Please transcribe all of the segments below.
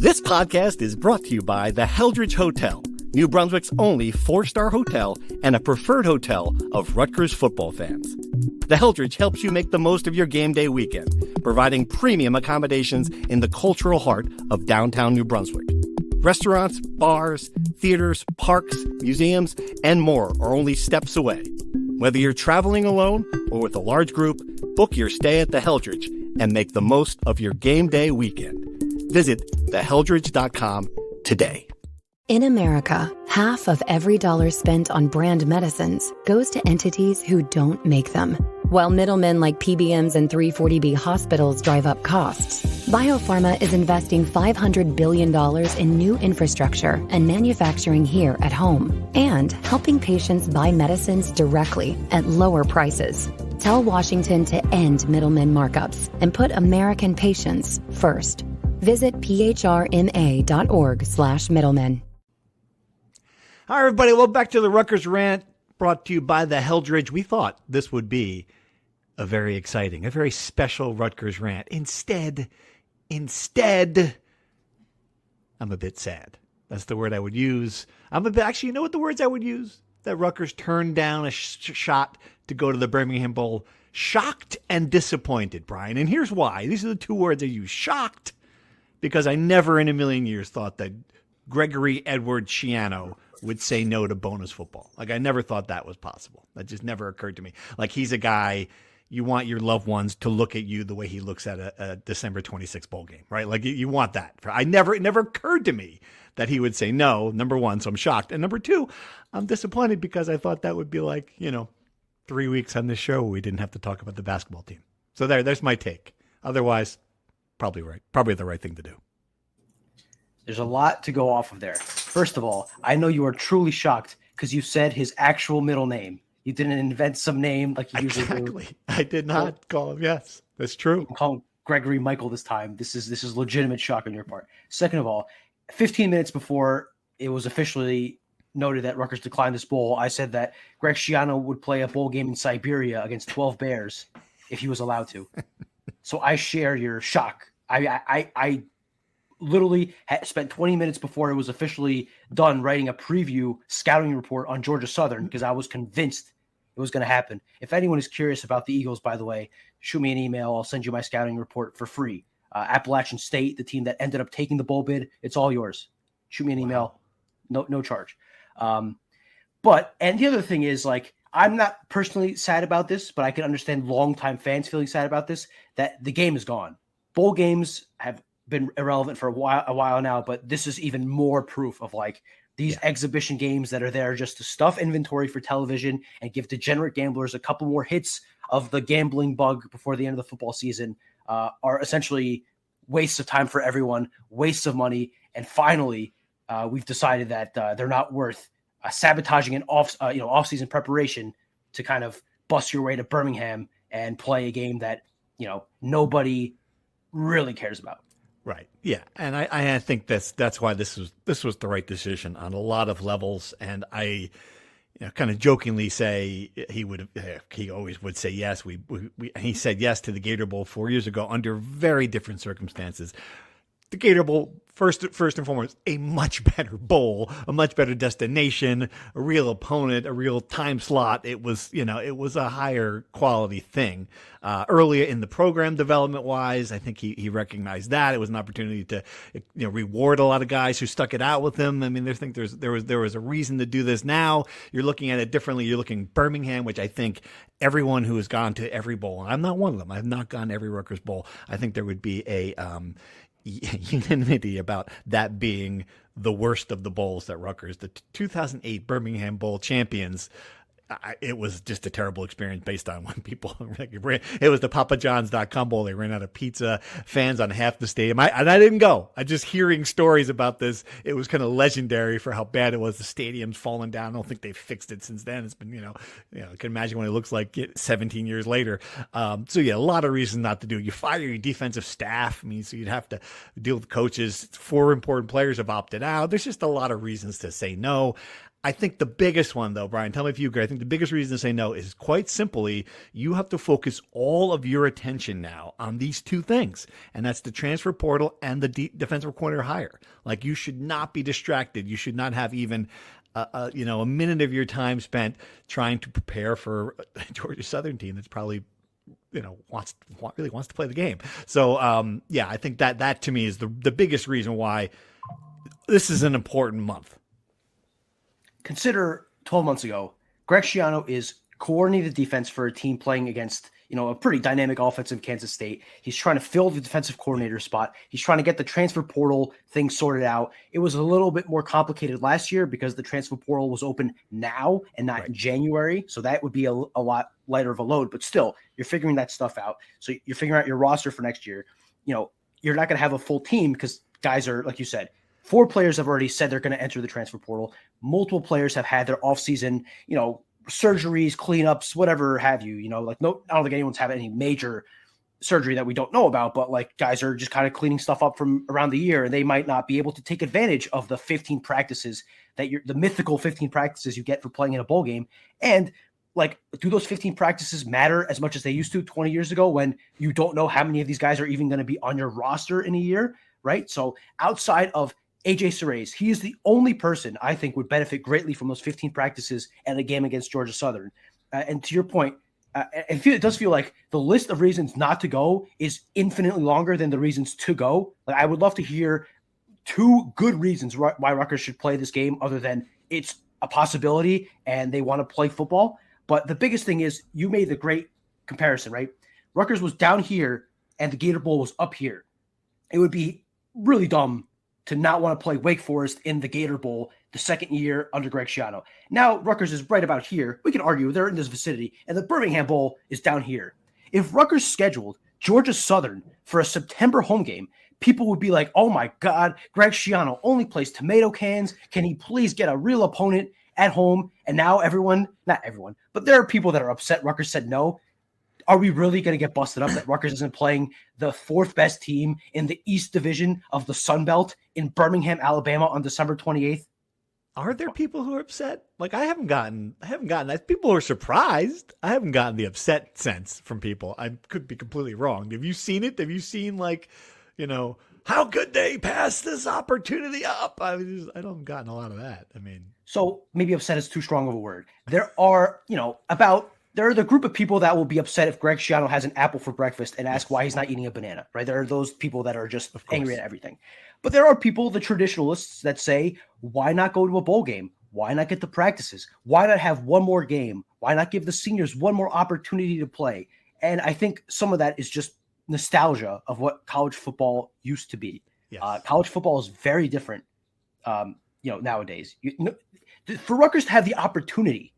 This podcast is brought to you by the Heldridge Hotel, New Brunswick's only 4-star hotel and a preferred hotel of Rutgers football fans. The Heldridge helps you make the most of your game day weekend, providing premium accommodations in the cultural heart of downtown New Brunswick. Restaurants, bars, theaters, parks, museums, and more are only steps away. Whether you're traveling alone or with a large group, book your stay at the Heldridge and make the most of your game day weekend. Visit theheldridge.com today. In America, half of every dollar spent on brand medicines goes to entities who don't make them. While middlemen like PBMs and 340B hospitals drive up costs, Biopharma is investing $500 billion in new infrastructure and manufacturing here at home, and helping patients buy medicines directly at lower prices. Tell Washington to end middlemen markups and put American patients first. Visit phrma.org/middlemen. Hi, everybody. Welcome back to the Rutgers Rant, brought to you by the Heldridge. We thought this would be a very exciting, a very special Rutgers Rant. Instead, I'm a bit sad. That's the word I would use. Actually, you know what the words I would use? That Rutgers turned down a shot to go to the Birmingham Bowl. Shocked and disappointed, Brian. And here's why. These are the two words I use. Shocked, because I never in a million years thought that Gregory Edward Schiano would say no to bonus football. Like, I never thought that was possible. That just never occurred to me. Like, he's a guy, you want your loved ones to look at you the way he looks at a December 26th bowl game, right? Like, you want that. It never occurred to me that he would say no, number one, so I'm shocked. And number two, I'm disappointed because I thought that would be like, 3 weeks on this show we didn't have to talk about the basketball team. So there's my take. Otherwise, probably right. Probably the right thing to do. There's a lot to go off of there. First of all, I know you are truly shocked because you said his actual middle name. You didn't invent some name like you usually do. I did not call him. Yes, that's true. I'm calling Gregory Michael this time. This is legitimate shock on your part. Second of all, 15 minutes before it was officially noted that Rutgers declined this bowl, I said that Greg Schiano would play a bowl game in Siberia against 12 Bears if he was allowed to. So I share your shock. I literally spent 20 minutes before it was officially done writing a preview scouting report on Georgia Southern because I was convinced it was going to happen. If anyone is curious about the Eagles, by the way, shoot me an email. I'll send you my scouting report for free. Appalachian State, the team that ended up taking the bowl bid, it's all yours. Shoot me an email. No charge. And the other thing is, like, I'm not personally sad about this, but I can understand longtime fans feeling sad about this, that the game is gone. Bowl games have been irrelevant for a while now, but this is even more proof of like these exhibition games that are there just to stuff inventory for television and give degenerate gamblers a couple more hits of the gambling bug before the end of the football season are essentially wastes of time for everyone, wastes of money. And finally, we've decided that they're not worth sabotaging an off-season preparation to kind of bust your way to Birmingham and play a game that, nobody really cares about. Right. Yeah. And I think that's why this was the right decision on a lot of levels. And I, kind of jokingly say he always would say yes. He said yes to the Gator Bowl 4 years ago under very different circumstances. The Gator Bowl, first and foremost, a much better bowl, a much better destination, a real opponent, a real time slot. It was a higher quality thing. Earlier in the program development wise, I think he recognized that it was an opportunity to, reward a lot of guys who stuck it out with him. I mean, there was a reason to do this. Now you're looking at it differently. You're looking at Birmingham, which I think everyone who has gone to every bowl, and I'm not one of them. I have not gone to every Rutgers Bowl. I think there would be a unanimity about that being the worst of the bowls that Rutgers, the 2008 Birmingham Bowl champions, it was just a terrible experience based on when people, it was the PapaJohns.com Bowl. They ran out of pizza, fans on half the stadium. I didn't go. I just hearing stories about this. It was kind of legendary for how bad it was. The stadium's fallen down. I don't think they've fixed it since then. It's been, I can imagine what it looks like 17 years later. So yeah, a lot of reasons not to do it. You fire your defensive staff. I mean, so you'd have to deal with coaches. 4 important players have opted out. There's just a lot of reasons to say no. I think the biggest one, though, Brian, tell me if you agree. I think the biggest reason to say no is quite simply you have to focus all of your attention now on these two things, and that's the transfer portal and the defensive coordinator hire. Like, you should not be distracted. You should not have even a minute of your time spent trying to prepare for a Georgia Southern team that's probably really wants to play the game. So I think that to me is the biggest reason why this is an important month. Consider 12 months ago, Greg Schiano is coordinating the defense for a team playing against, a pretty dynamic offense in Kansas State. He's trying to fill the defensive coordinator spot. He's trying to get the transfer portal thing sorted out. It was a little bit more complicated last year because the transfer portal was open now and not in January. So that would be a lot lighter of a load, but still you're figuring that stuff out. So you're figuring out your roster for next year. You're not going to have a full team because guys are, like you said, 4 players have already said they're going to enter the transfer portal. Multiple players have had their offseason, surgeries, cleanups, whatever have you. I don't think anyone's having any major surgery that we don't know about, but like guys are just kind of cleaning stuff up from around the year, and they might not be able to take advantage of the 15 practices the mythical 15 practices you get for playing in a bowl game. And like, do those 15 practices matter as much as they used to 20 years ago when you don't know how many of these guys are even going to be on your roster in a year, right? So outside of AJ Serays, he is the only person I think would benefit greatly from those 15 practices and a game against Georgia Southern. And to your point, it does feel like the list of reasons not to go is infinitely longer than the reasons to go. Like, I would love to hear 2 good reasons why Rutgers should play this game other than it's a possibility and they want to play football. But the biggest thing is you made the great comparison, right? Rutgers was down here and the Gator Bowl was up here. It would be really dumb to not want to play Wake Forest in the Gator Bowl the second year under Greg Schiano. Now, Rutgers is right about here. We can argue they're in this vicinity, and the Birmingham Bowl is down here. If Rutgers scheduled Georgia Southern for a September home game, people would be like, oh my God, Greg Schiano only plays tomato cans. Can he please get a real opponent at home? And now not everyone, but there are people that are upset Rutgers said no. Are we really going to get busted up that Rutgers isn't playing the 4th best team in the East Division of the Sun Belt in Birmingham, Alabama on December 28th? Are there people who are upset? Like, I haven't gotten that. People are surprised. I haven't gotten the upset sense from people. I could be completely wrong. Have you seen it? Have you seen, like, how could they pass this opportunity up? I haven't gotten a lot of that. I mean, so maybe upset is too strong of a word. There are, there are the group of people that will be upset if Greg Schiano has an apple for breakfast and ask why he's not eating a banana, right? There are those people that are just angry at everything. But there are people, the traditionalists, that say, why not go to a bowl game? Why not get the practices? Why not have one more game? Why not give the seniors one more opportunity to play? And I think some of that is just nostalgia of what college football used to be. Yes. College football is very different, nowadays. For Rutgers to have the opportunity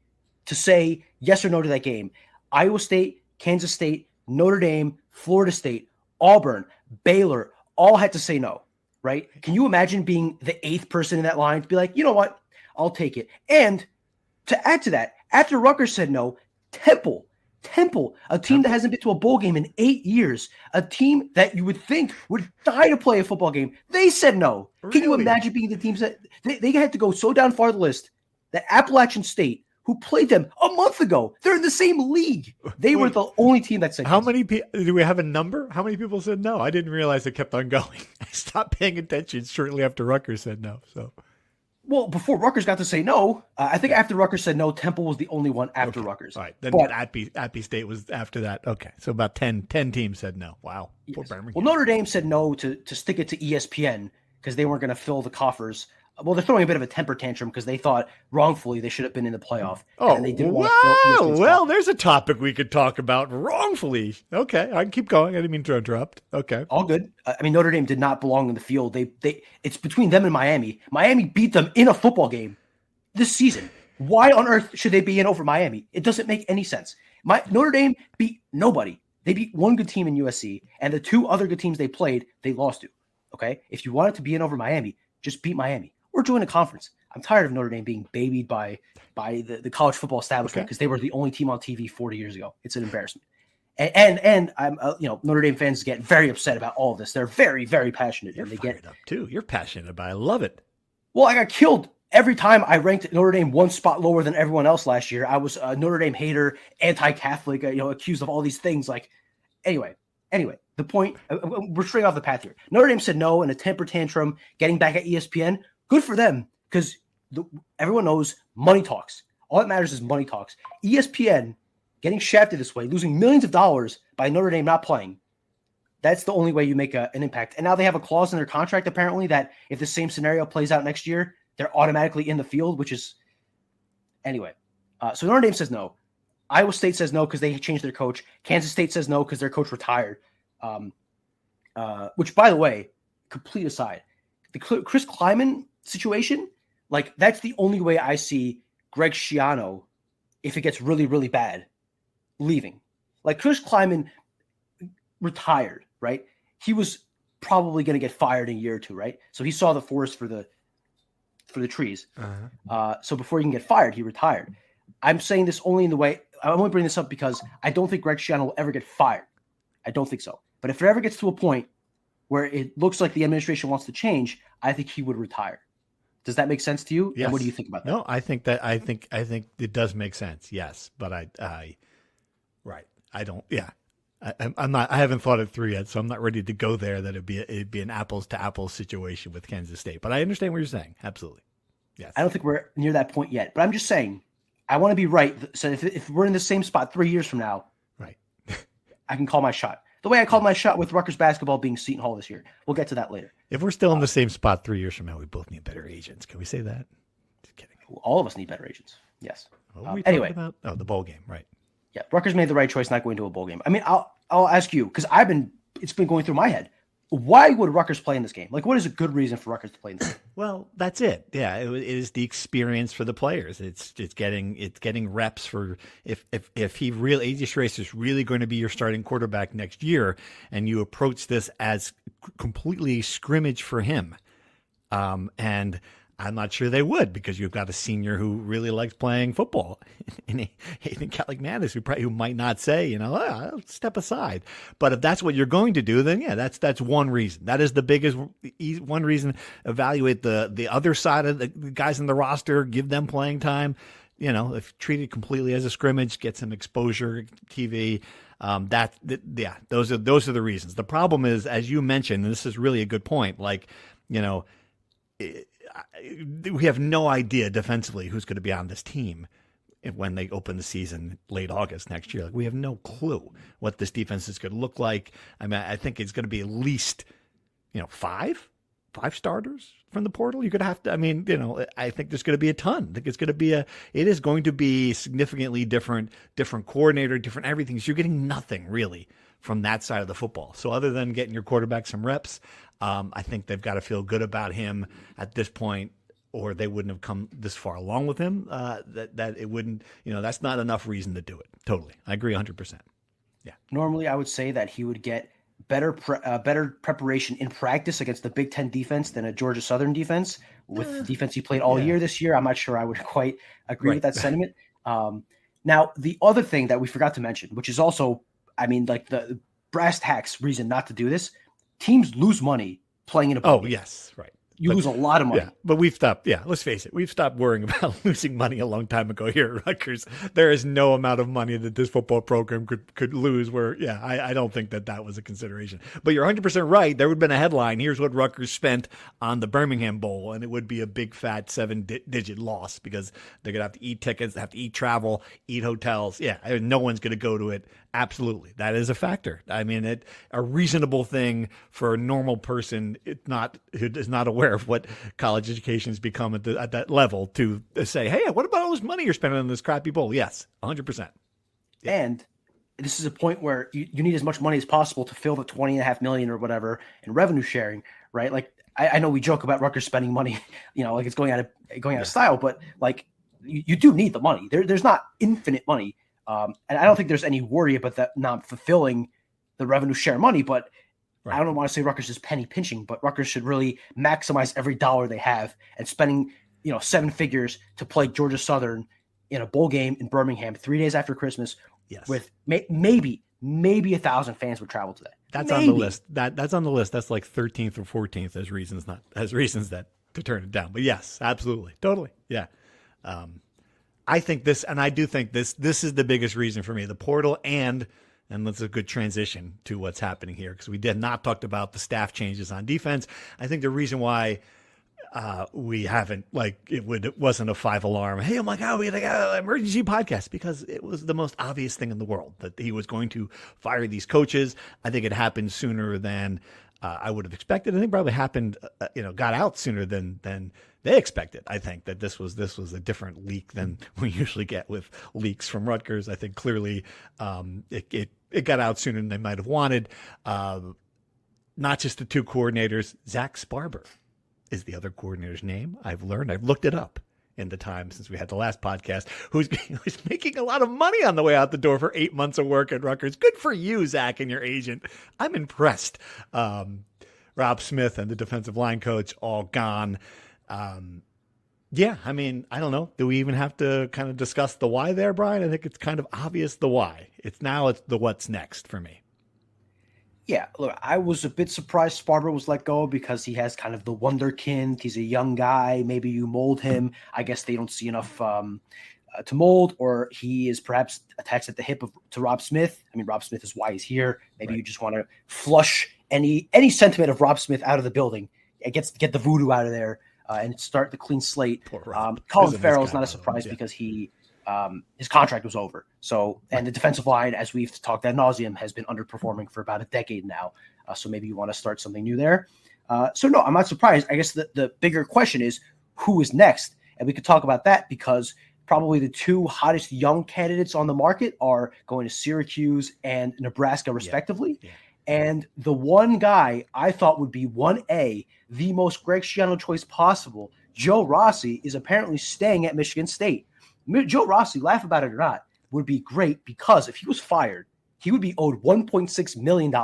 to say yes or no to that game, Iowa State, Kansas State, Notre Dame, Florida State, Auburn, Baylor, all had to say no, right? Can you imagine being the 8th person in that line to be like, you know what, I'll take it? And to add to that, after Rutgers said no, Temple, a team that hasn't been to a bowl game in 8 years, a team that you would think would die to play a football game, they said no. Really? Can you imagine being the teams that they had to go so down far the list that Appalachian State, who played them a month ago, they're in the same league. They were the only team that said how many people? Do we have a number? How many people said no? I didn't realize it kept on going. I stopped paying attention shortly after Rutgers said no. So, well, before Rutgers got to say no, I think after Rutgers said no, Temple was the only one after Rutgers. All right, then Appy State was after that. Okay, so about 10 teams said no. Wow. Yes. Well, Notre Dame said no to stick it to ESPN because they weren't going to fill the coffers. Well, they're throwing a bit of a temper tantrum because they thought wrongfully they should have been in the playoff. Oh, and they didn't well, there's a topic we could talk about wrongfully. Okay, I can keep going. I didn't mean to interrupt. Okay. All good. I mean, Notre Dame did not belong in the field. It's between them and Miami. Miami beat them in a football game this season. Why on earth should they be in over Miami? It doesn't make any sense. Notre Dame beat nobody. They beat one good team in USC, and the 2 other good teams they played, they lost to. Okay? If you wanted to be in over Miami, just beat Miami. Or join a conference. I'm tired of Notre Dame being babied by the college football establishment because they were the only team on TV 40 years ago. It's an embarrassment. And I'm Notre Dame fans get very upset about all of this. They're very, very passionate. You're and they fired up too. You're passionate about it. I love it. Well, I got killed every time I ranked Notre Dame one spot lower than everyone else last year, I was a Notre Dame hater, anti-Catholic, accused of all these things. Like, anyway, the point, we're straight off the path here. Notre Dame said no in a temper tantrum, getting back at ESPN. Good for them, because everyone knows money talks. All that matters is money talks. ESPN getting shafted this way, losing millions of dollars by Notre Dame not playing. That's the only way you make an impact. And now they have a clause in their contract, apparently, that if the same scenario plays out next year, they're automatically in the field, which is anyway. So Notre Dame says no. Iowa State says no because they changed their coach. Kansas State says no because their coach retired. Which, by the way, complete aside, the Chris Kleiman situation, like that's the only way I see Greg Schiano, if it gets really, really bad, leaving. Like Chris Kleiman retired, right? He was probably going to get fired in a year or two, right? So he saw the forest for the trees. So before he can get fired, he retired. I'm saying this only in the way – I'm only bringing this up because I don't think Greg Schiano will ever get fired. I don't think so. But if it ever gets to a point where it looks like the administration wants to change, I think he would retire. Does that make sense to you? Yes. And what do you think about that? No, I think it does make sense. Yes, but I don't. Yeah, I'm not. I haven't thought it through yet, so I'm not ready to go there. That it'd be an apples to apples situation with Kansas State. But I understand what you're saying. Absolutely. Yes. I don't think we're near that point yet. But I'm just saying, I want to be right. So if we're in the same spot 3 years from now, right, I can call my shot. The way I called my shot with Rutgers basketball being Seton Hall this year. We'll get to that later. If we're still in the same spot 3 years from now, we both need better agents. Can we say that? Just kidding. All of us need better agents. Yes. What were we anyway, talking about? Oh, the bowl game, right? Yeah, Rutgers made the right choice not going to a bowl game. I mean, I'll ask you because it's been going through my head. Why would Rutgers play in this game? Like, what is a good reason for Rutgers to play in this game? Well, that's it. Yeah, it is the experience for the players. It's getting reps for if AJ Race is really going to be your starting quarterback next year, and you approach this as completely scrimmage for him, and I'm not sure they would because you've got a senior who really likes playing football in Catholic Madness who might not say, I'll step aside. But if that's what you're going to do, then yeah, that's one reason. That is the biggest one reason. Evaluate the other side of the guys in the roster, give them playing time. If treated completely as a scrimmage, get some exposure, TV. Those are the reasons. The problem is, as you mentioned, and this is really a good point. We have no idea defensively who's going to be on this team when they open the season late August next year. Like, we have no clue what this defense is going to look like. I mean, I think it's going to be at least, five starters from the portal. You're going to have to, I think there's going to be a ton. I think it is going to be significantly different coordinator, different everything. So you're getting nothing really from that side of the football. So other than getting your quarterback some reps, I think they've got to feel good about him at this point, or they wouldn't have come this far along with him. That it wouldn't, that's not enough reason to do it. Totally. I agree 100%. Yeah. Normally I would say that he would get better preparation in practice against the Big Ten defense than a Georgia Southern defense with the defense he played all year this year. I'm not sure I would quite agree with that sentiment. Now, the other thing that we forgot to mention, which is also, like the brass tacks reason not to do this, teams lose money playing in a bowl game. Yes, right. You lose a lot of money. Yeah, but we've stopped. Yeah, let's face it. We've stopped worrying about losing money a long time ago here at Rutgers. There is no amount of money that this football program could lose where, I don't think that was a consideration. But you're 100% right. There would have been a headline. Here's what Rutgers spent on the Birmingham Bowl, and it would be a big, fat 7-digit loss because they're going to have to eat tickets, have to eat travel, eat hotels. Yeah, no one's going to go to it. Absolutely. That is a factor. A reasonable thing for a normal person who is not aware of what college education has become at that level to say, hey, what about all this money you're spending on this crappy bowl? Yes, 100%. Yeah. And this is a point where you need as much money as possible to fill the $20.5 million or whatever in revenue sharing, right? Like, I know we joke about Rutgers spending money, like it's going out of style, but like you do need the money. There's not infinite money. And I don't think there's any worry about that not fulfilling the revenue share money, but right. I don't want to say Rutgers is penny pinching, but Rutgers should really maximize every dollar they have, and spending, 7 figures to play Georgia Southern in a bowl game in Birmingham 3 days after Christmas. Yes. With maybe 1,000 fans would travel to that. That's on the list. That's on the list. That's like 13th or 14th as reasons that to turn it down. But yes, absolutely. Totally. Yeah. I think this, and I do think this is the biggest reason for me, the portal, and that's a good transition to what's happening here, because we did not talked about the staff changes on defense. I think the reason why we haven't, like, it wasn't a 5-alarm, hey, oh my God, we got an emergency podcast, because it was the most obvious thing in the world that he was going to fire these coaches. I think it happened sooner than I would have expected. I think probably happened, got out sooner than they expected. I think that this was a different leak than we usually get with leaks from Rutgers. I think clearly it got out sooner than they might have wanted. Not just the two coordinators. Zach Sparber is the other coordinator's name. I've looked it up in the time since we had the last podcast, who's making a lot of money on the way out the door for 8 months of work at Rutgers. Good for you, Zach, and your agent. I'm impressed. Rob Smith and the defensive line coach all gone. Yeah, I mean, I don't know. Do we even have to kind of discuss the why there, Brian? I think it's kind of obvious the why. It's the what's next for me. Yeah, look, I was a bit surprised Sparber was let go, because he has kind of the wonderkind. He's a young guy. Maybe you mold him. I guess they don't see enough to mold, or he is perhaps attached at the hip to Rob Smith. I mean, Rob Smith is why he's here. Maybe right. You just want to flush any sentiment of Rob Smith out of the building. Get the voodoo out of there and start the clean slate. Colin Farrell is not a surprise because he his contract was over. So, and the defensive line, as we've talked ad nauseum, has been underperforming for about a decade now. So maybe you want to start something new there. So no, I'm not surprised. I guess the bigger question is who is next? And we could talk about that, because probably the two hottest young candidates on the market are going to Syracuse and Nebraska respectively. Yeah. And the one guy I thought would be 1A, the most Greg Schiano choice possible, Joe Rossi, is apparently staying at Michigan State. Joe Rossi, laugh about it or not, would be great, because if he was fired, he would be owed $1.6 million,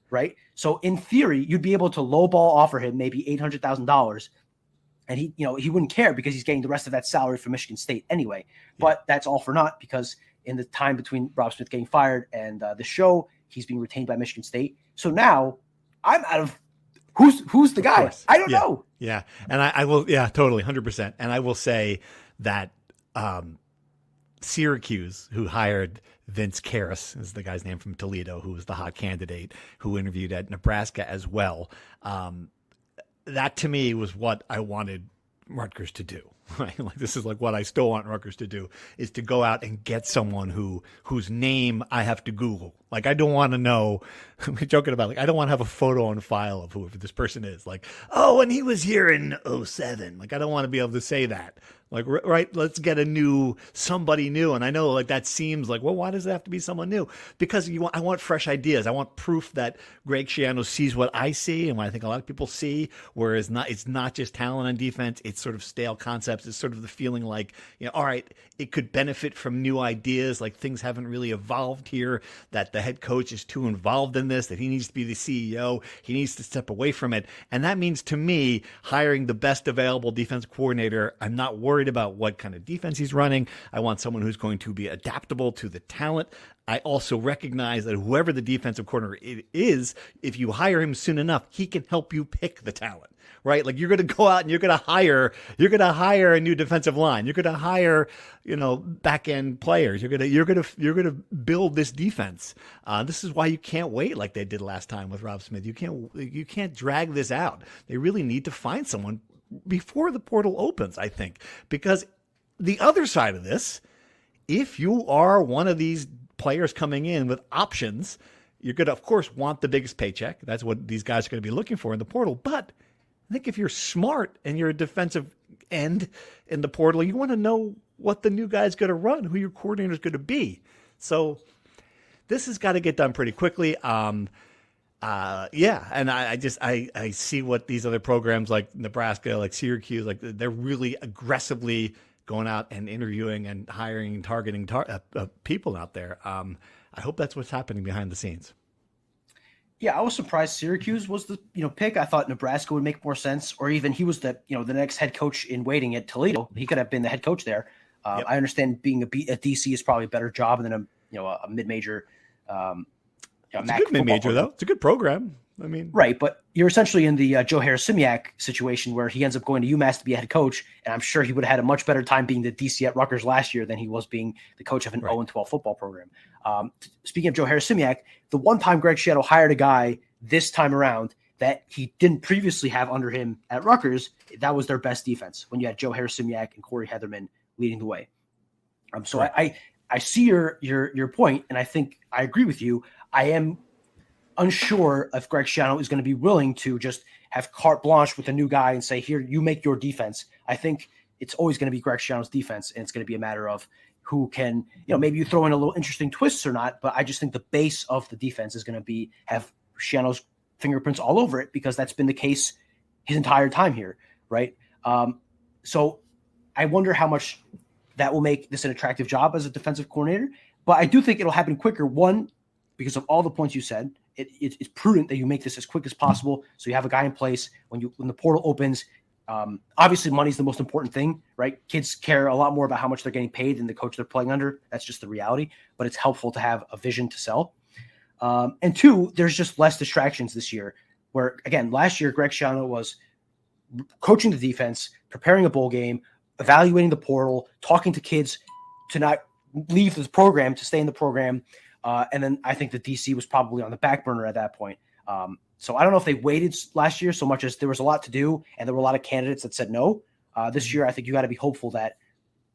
right? So in theory, you'd be able to lowball offer him maybe $800,000, and he wouldn't care, because he's getting the rest of that salary from Michigan State anyway. Yeah. But that's all for naught, because in the time between Rob Smith getting fired and the show, he's being retained by Michigan State. So now I'm out of who's the guy? I don't know. Yeah. And I will, totally, 100%. And I will say that Syracuse, who hired Vince Karras, is the guy's name from Toledo, who was the hot candidate, who interviewed at Nebraska as well. That to me was what I wanted Rutgers to do. Right? Like, this is like what I still want Rutgers to do, is to go out and get someone whose name I have to Google. Like, I don't want to know, I'm joking about, like, I don't want to have a photo on file of whoever this person is. Like, oh, and he was here in 2007. Like, I don't want to be able to say that. Like, right, let's get somebody new. And I know, like, that seems like, well, why does it have to be someone new? Because I want fresh ideas. I want proof that Greg Schiano sees what I see and what I think a lot of people see, whereas it's not just talent on defense. It's sort of stale concepts. It's sort of the feeling like, all right, it could benefit from new ideas. Like, things haven't really evolved here, that the head coach is too involved in this, that he needs to be the CEO. He needs to step away from it. And that means, to me, hiring the best available defense coordinator. I'm not worried about what kind of defense he's running. I want someone who's going to be adaptable to the talent. I also recognize that whoever the defensive coordinator is, if you hire him soon enough, he can help you pick the talent, right? Like, you're going to go out and you're going to hire a new defensive line. You're going to hire, back end players. You're going to build this defense. This is why you can't wait like they did last time with Rob Smith. You can't drag this out. They really need to find someone before the portal opens, I think, because the other side of this, if you are one of these players coming in with options, you're going to, of course, want the biggest paycheck. That's what these guys are going to be looking for in the portal. But I think if you're smart and you're a defensive end in the portal, you want to know what the new guy's going to run, who your coordinator is going to be. So this has got to get done pretty quickly. And I see what these other programs like Nebraska, like Syracuse, like they're really aggressively going out and interviewing and hiring and targeting people out there. I hope that's what's happening behind the scenes. Yeah, I was surprised Syracuse was the pick. I thought Nebraska would make more sense, or even he was the next head coach in waiting at Toledo. He could have been the head coach there. Yep. I understand being a DC is probably a better job than a mid-major. It's a good mid-major, though. It's a good program. I mean, right, but you're essentially in the Joe Harris-Simiak situation where he ends up going to UMass to be a head coach, and I'm sure he would have had a much better time being the DC at Rutgers last year than he was being the coach of an 0-12 football program. Speaking of Joe Harris-Simiak, the one time Greg Schiano hired a guy this time around that he didn't previously have under him at Rutgers, that was their best defense when you had Joe Harris-Simiak and Corey Heatherman leading the way. So I see your point, and I think I agree with you. I am unsure if Greg Schiano is going to be willing to just have carte blanche with a new guy and say, here, you make your defense. I think it's always going to be Greg Schiano's defense, and it's going to be a matter of who can, maybe you throw in a little interesting twists or not, but I just think the base of the defense is going to have Schiano's fingerprints all over it, because that's been the case his entire time here, right? So I wonder how much that will make this an attractive job as a defensive coordinator, but I do think it'll happen quicker. One, because of all the points you said, it's prudent that you make this as quick as possible, so you have a guy in place when the portal opens. Obviously, money's the most important thing, right? Kids care a lot more about how much they're getting paid than the coach they're playing under. That's just the reality, but it's helpful to have a vision to sell. And two, there's just less distractions this year, where, again, last year, Greg Schiano was coaching the defense, preparing a bowl game, evaluating the portal, talking to kids to not leave the program, to stay in the program. And then I think the DC was probably on the back burner at that point. So I don't know if they waited last year so much as there was a lot to do and there were a lot of candidates that said no. This year, I think you got to be hopeful that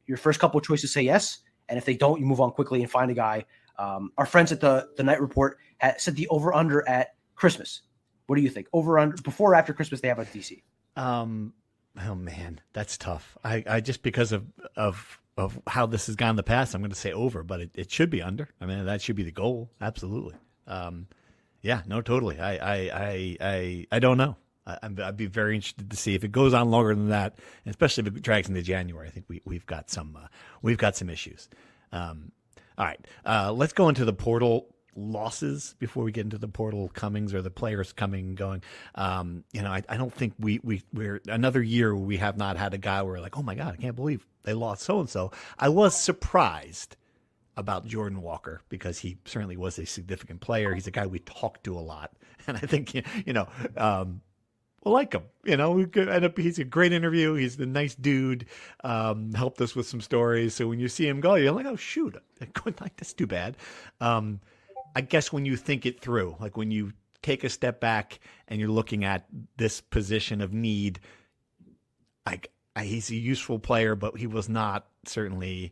your first couple of choices say yes. And if they don't, you move on quickly and find a guy. Our friends at the Night Report said the over-under at Christmas. What do you think? Over-under, before or after Christmas, they have a DC? Oh man, that's tough. I just because of how this has gone in the past, I'm going to say over, but it should be under. I mean, that should be the goal. Absolutely. Yeah, no, totally. I don't know. I'd be very interested to see if it goes on longer than that, and especially if it drags into January. I think we've got some issues. All right, let's go into the portal losses before we get into the portal comings or the players coming and going. I don't think we're another year where we have not had a guy where we're like, oh my God, I can't believe they lost so-and-so. I was surprised about Jordan Walker because he certainly was a significant player. He's a guy we talked to a lot. And I think, we'll like him, we could end up, he's a great interview. He's a nice dude, helped us with some stories. So when you see him go, you're like, oh shoot, that's too bad. I guess when you think it through, like when you take a step back and you're looking at this position of need, he's a useful player, but he was not certainly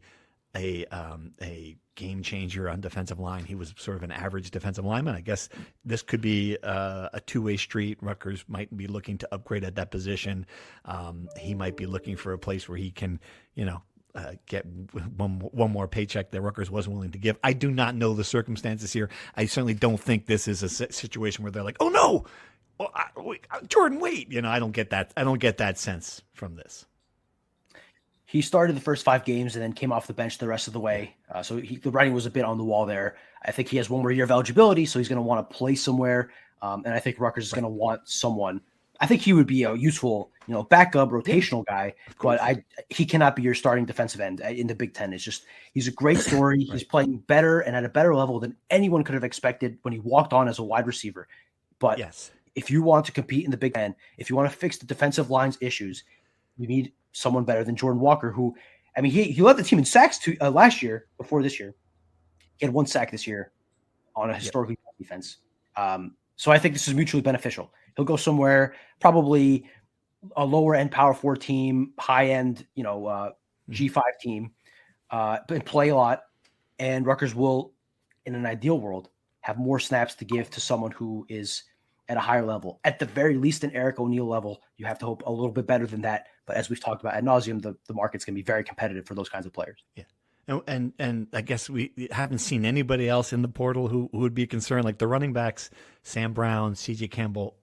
a game changer on defensive line. He was sort of an average defensive lineman. I guess this could be a two-way street. Rutgers might be looking to upgrade at that position. He might be looking for a place where he can, get one more paycheck that Rutgers wasn't willing to give. I do not know the circumstances here. I certainly don't think this is a situation where they're like, oh no, Jordan, wait. I don't get that. I don't get that sense from this. He started the first 5 games and then came off the bench the rest of the way. So the writing was a bit on the wall there. I think he has one more year of eligibility, so he's going to want to play somewhere. And I think Rutgers is going to want someone. I think he would be a useful, backup rotational guy, but he cannot be your starting defensive end in the Big Ten. It's just, he's a great story. Right. He's playing better and at a better level than anyone could have expected when he walked on as a wide receiver. But if you want to compete in the Big Ten, if you want to fix the defensive line's issues, you need someone better than Jordan Walker, who, he led the team in sacks last year, before this year. He had 1 sack this year on a historically bad defense. So I think this is mutually beneficial. He'll go somewhere, probably a lower end power 4 team, high end, G5 team, but play a lot. And Rutgers will, in an ideal world, have more snaps to give to someone who is at a higher level. At the very least, an Eric O'Neill level. You have to hope a little bit better than that. But as we've talked about ad nauseum, the market's going to be very competitive for those kinds of players. Yeah. And I guess we haven't seen anybody else in the portal who would be concerned, like the running backs, Sam Brown, CJ Campbell.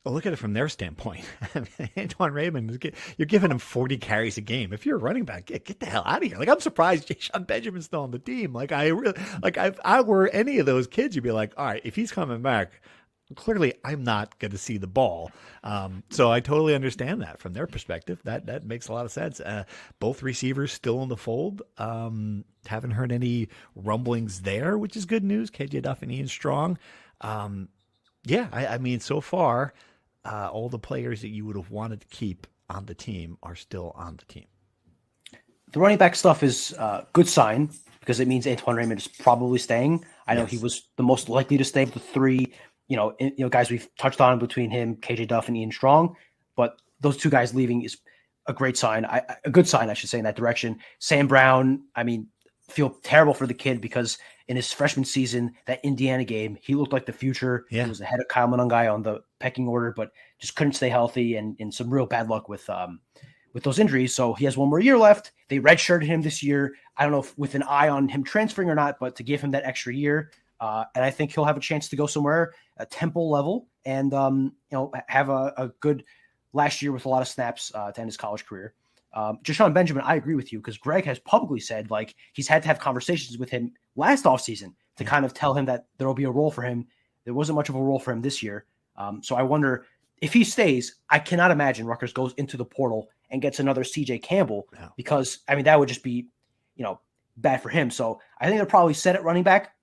Look at it from their standpoint. Antoine Raymond, you're giving him 40 carries a game. If you're a running back, get the hell out of here. I'm surprised Ja'Shawn Benjamin's still on the team. If I were any of those kids, you'd be like, all right, if he's coming back, clearly I'm not going to see the ball. So I totally understand that from their perspective. That makes a lot of sense. Both receivers still in the fold. Haven't heard any rumblings there, which is good news. KJ Duff and Ian Strong. Yeah, I mean, so far, all the players that you would have wanted to keep on the team are still on the team. The running back stuff is a good sign because it means Antoine Raymond is probably staying. I know he was the most likely to stay of the three, guys we've touched on between him, KJ Duff, and Ian Strong. But those two guys leaving is a great sign, a good sign, I should say, in that direction. Sam Brown, I mean, feel terrible for the kid because in his freshman season, that Indiana game, he looked like the future. Yeah. He was ahead of Kyle Monangai on the pecking order, but just couldn't stay healthy and some real bad luck with those injuries. So he has one more year left. They redshirted him this year. I don't know if with an eye on him transferring or not, but to give him that extra year. And I think he'll have a chance to go somewhere at Temple level and, have a good last year with a lot of snaps to end his college career. Jashawn Benjamin, I agree with you because Greg has publicly said like he's had to have conversations with him last offseason to kind of tell him that there will be a role for him. There wasn't much of a role for him this year. So I wonder if he stays, I cannot imagine Rutgers goes into the portal and gets another CJ Campbell because, I mean, that would just be, bad for him. So I think they're probably set at running back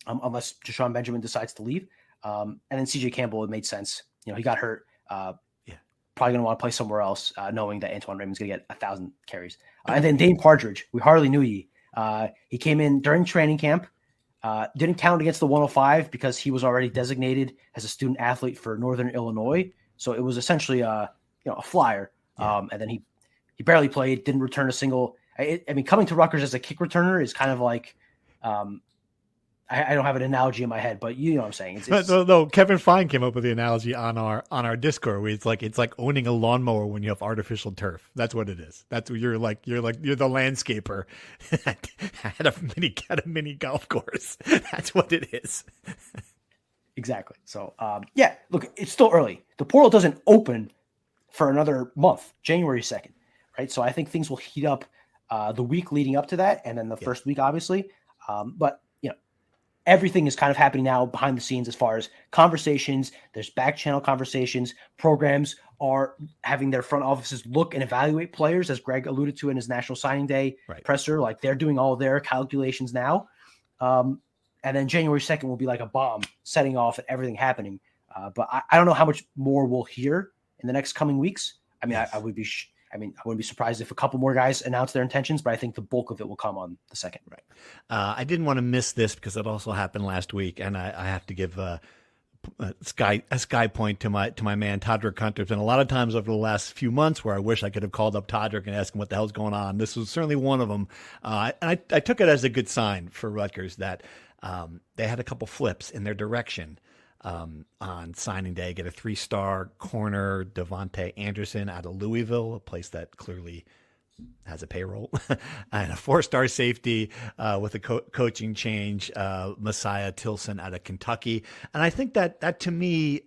unless Jashawn Benjamin decides to leave. And then CJ Campbell, it made sense. He got hurt. Probably going to want to play somewhere else, knowing that Antoine Raymond's going to get 1,000 carries. And then Dane Partridge, we hardly knew he came in during training camp, didn't count against the 105 because he was already designated as a student athlete for Northern Illinois. So it was essentially a flyer. And then he barely played, didn't return a single. Coming to Rutgers as a kick returner is kind of like, I don't have an analogy in my head, but you know what I'm saying. No, Kevin Fine came up with the analogy on our Discord. Where it's like owning a lawnmower when you have artificial turf. That's what it is. That's what you're the landscaper at a mini golf course. That's what it is. Exactly. So look, it's still early. The portal doesn't open for another month, January 2nd, right? So I think things will heat up the week leading up to that, and then the first week, obviously. But everything is kind of happening now behind the scenes as far as conversations. There's back channel conversations. Programs are having their front offices look and evaluate players, as Greg alluded to in his National Signing Day presser. Like they're doing all their calculations now. And then January 2nd will be like a bomb setting off and everything happening. But I don't know how much more we'll hear in the next coming weeks. I mean, I wouldn't be surprised if a couple more guys announce their intentions, but I think the bulk of it will come on the second. Right. I didn't want to miss this because it also happened last week, and I have to give a sky point to my man Todrick Hunter. There's been a lot of times over the last few months where I wish I could have called up Todrick and asked him what the hell's going on. This was certainly one of them. And I took it as a good sign for Rutgers that they had a couple flips in their direction. On signing day, get a 3-star corner, Devontae Anderson out of Louisville, a place that clearly has a payroll, and a 4-star safety with a coaching change, Messiah Tilson out of Kentucky. And I think that to me,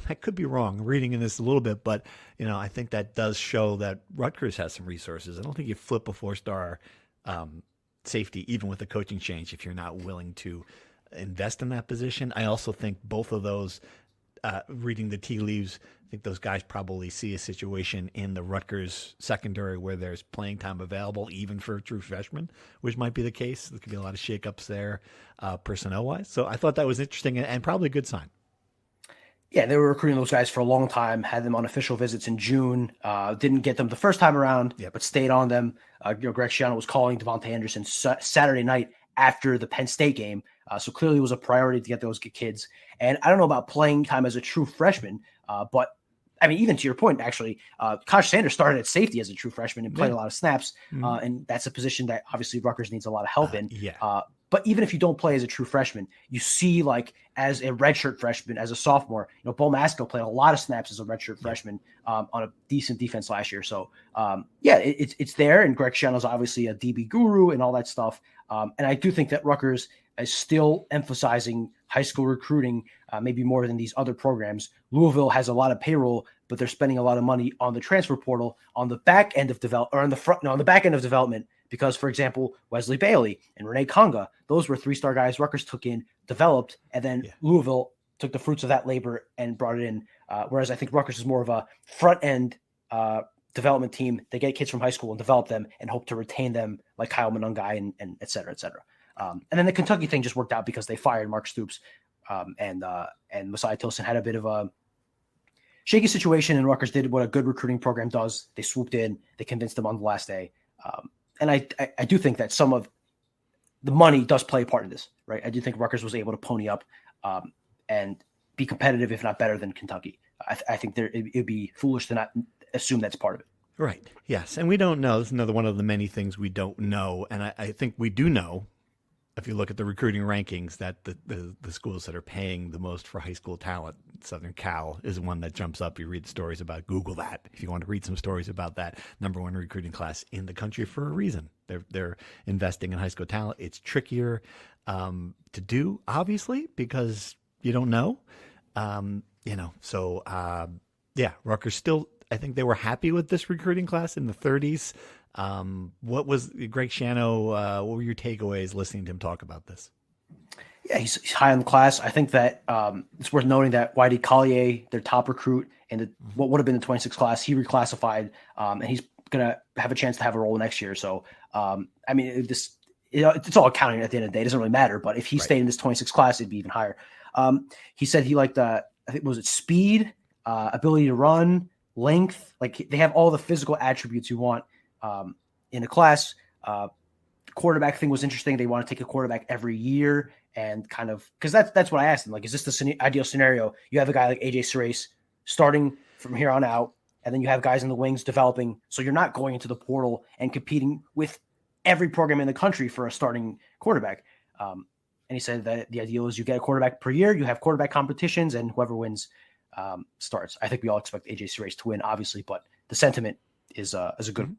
I could be wrong reading in this a little bit, but I think that does show that Rutgers has some resources. I don't think you flip a 4-star safety even with a coaching change if you're not willing to invest in that position. I also think both of those, reading the tea leaves, I think those guys probably see a situation in the Rutgers secondary where there's playing time available, even for a true freshman, which might be the case. There could be a lot of shakeups there, personnel-wise. So I thought that was interesting and probably a good sign. Yeah, they were recruiting those guys for a long time, had them on official visits in June, didn't get them the first time around, but stayed on them. Greg Schiano was calling Devontae Anderson Saturday night after the Penn State game. So clearly it was a priority to get those kids. And I don't know about playing time as a true freshman, but I mean, even to your point, actually, Kosh Sanders started at safety as a true freshman and played a lot of snaps. And that's a position that obviously Rutgers needs a lot of help in. But even if you don't play as a true freshman, you see like as a redshirt freshman, as a sophomore, Bo Masco played a lot of snaps as a redshirt freshman on a decent defense last year. So it's there. And Greg Schiano's obviously a DB guru and all that stuff. And I do think that Rutgers is still emphasizing high school recruiting, maybe more than these other programs. Louisville has a lot of payroll, but they're spending a lot of money on the transfer portal on the back end of on the back end of development. Because, for example, Wesley Bailey and Renee Conga, those were 3-star guys Rutgers took in, developed, and then Louisville took the fruits of that labor and brought it in. Whereas I think Rutgers is more of a front-end development team. They get kids from high school and develop them and hope to retain them like Kyle Monangai and et cetera, et cetera. And then the Kentucky thing just worked out because they fired Mark Stoops and Messiah Tilson had a bit of a shaky situation, and Rutgers did what a good recruiting program does. They swooped in, they convinced them on the last day. And I do think that some of the money does play a part in this, right? I do think Rutgers was able to pony up and be competitive, if not better than Kentucky. I think it'd be foolish to not assume that's part of it. Right. Yes. And we don't know. This is another one of the many things we don't know. And I think we do know, if you look at the recruiting rankings, that the schools that are paying the most for high school talent, Southern Cal is one that jumps up. You read stories about, Google that if you want to read some stories about that. Number one recruiting class in the country for a reason. They're investing in high school talent. It's trickier to do, obviously, because you don't know. Rutgers still, I think they were happy with this recruiting class in the 30s. What was Greg Schiano? What were your takeaways listening to him talk about this? Yeah, he's high on the class. I think that it's worth noting that Whitey Collier, their top recruit, and what would have been the 26th class, he reclassified, and he's going to have a chance to have a role next year. So, it's all accounting at the end of the day. It doesn't really matter. But if he stayed in this 26th class, it'd be even higher. He said he liked speed, ability to run, length. Like, they have all the physical attributes you want in a class. Quarterback thing was interesting. They want to take a quarterback every year, and kind of, because that's what I asked them. Like, is this the ideal scenario? You have a guy like AJ Serace starting from here on out, and then you have guys in the wings developing. So you're not going into the portal and competing with every program in the country for a starting quarterback. And he said that the ideal is you get a quarterback per year, you have quarterback competitions, and whoever wins starts. I think we all expect AJ Serace to win, obviously, but the sentiment is a good one.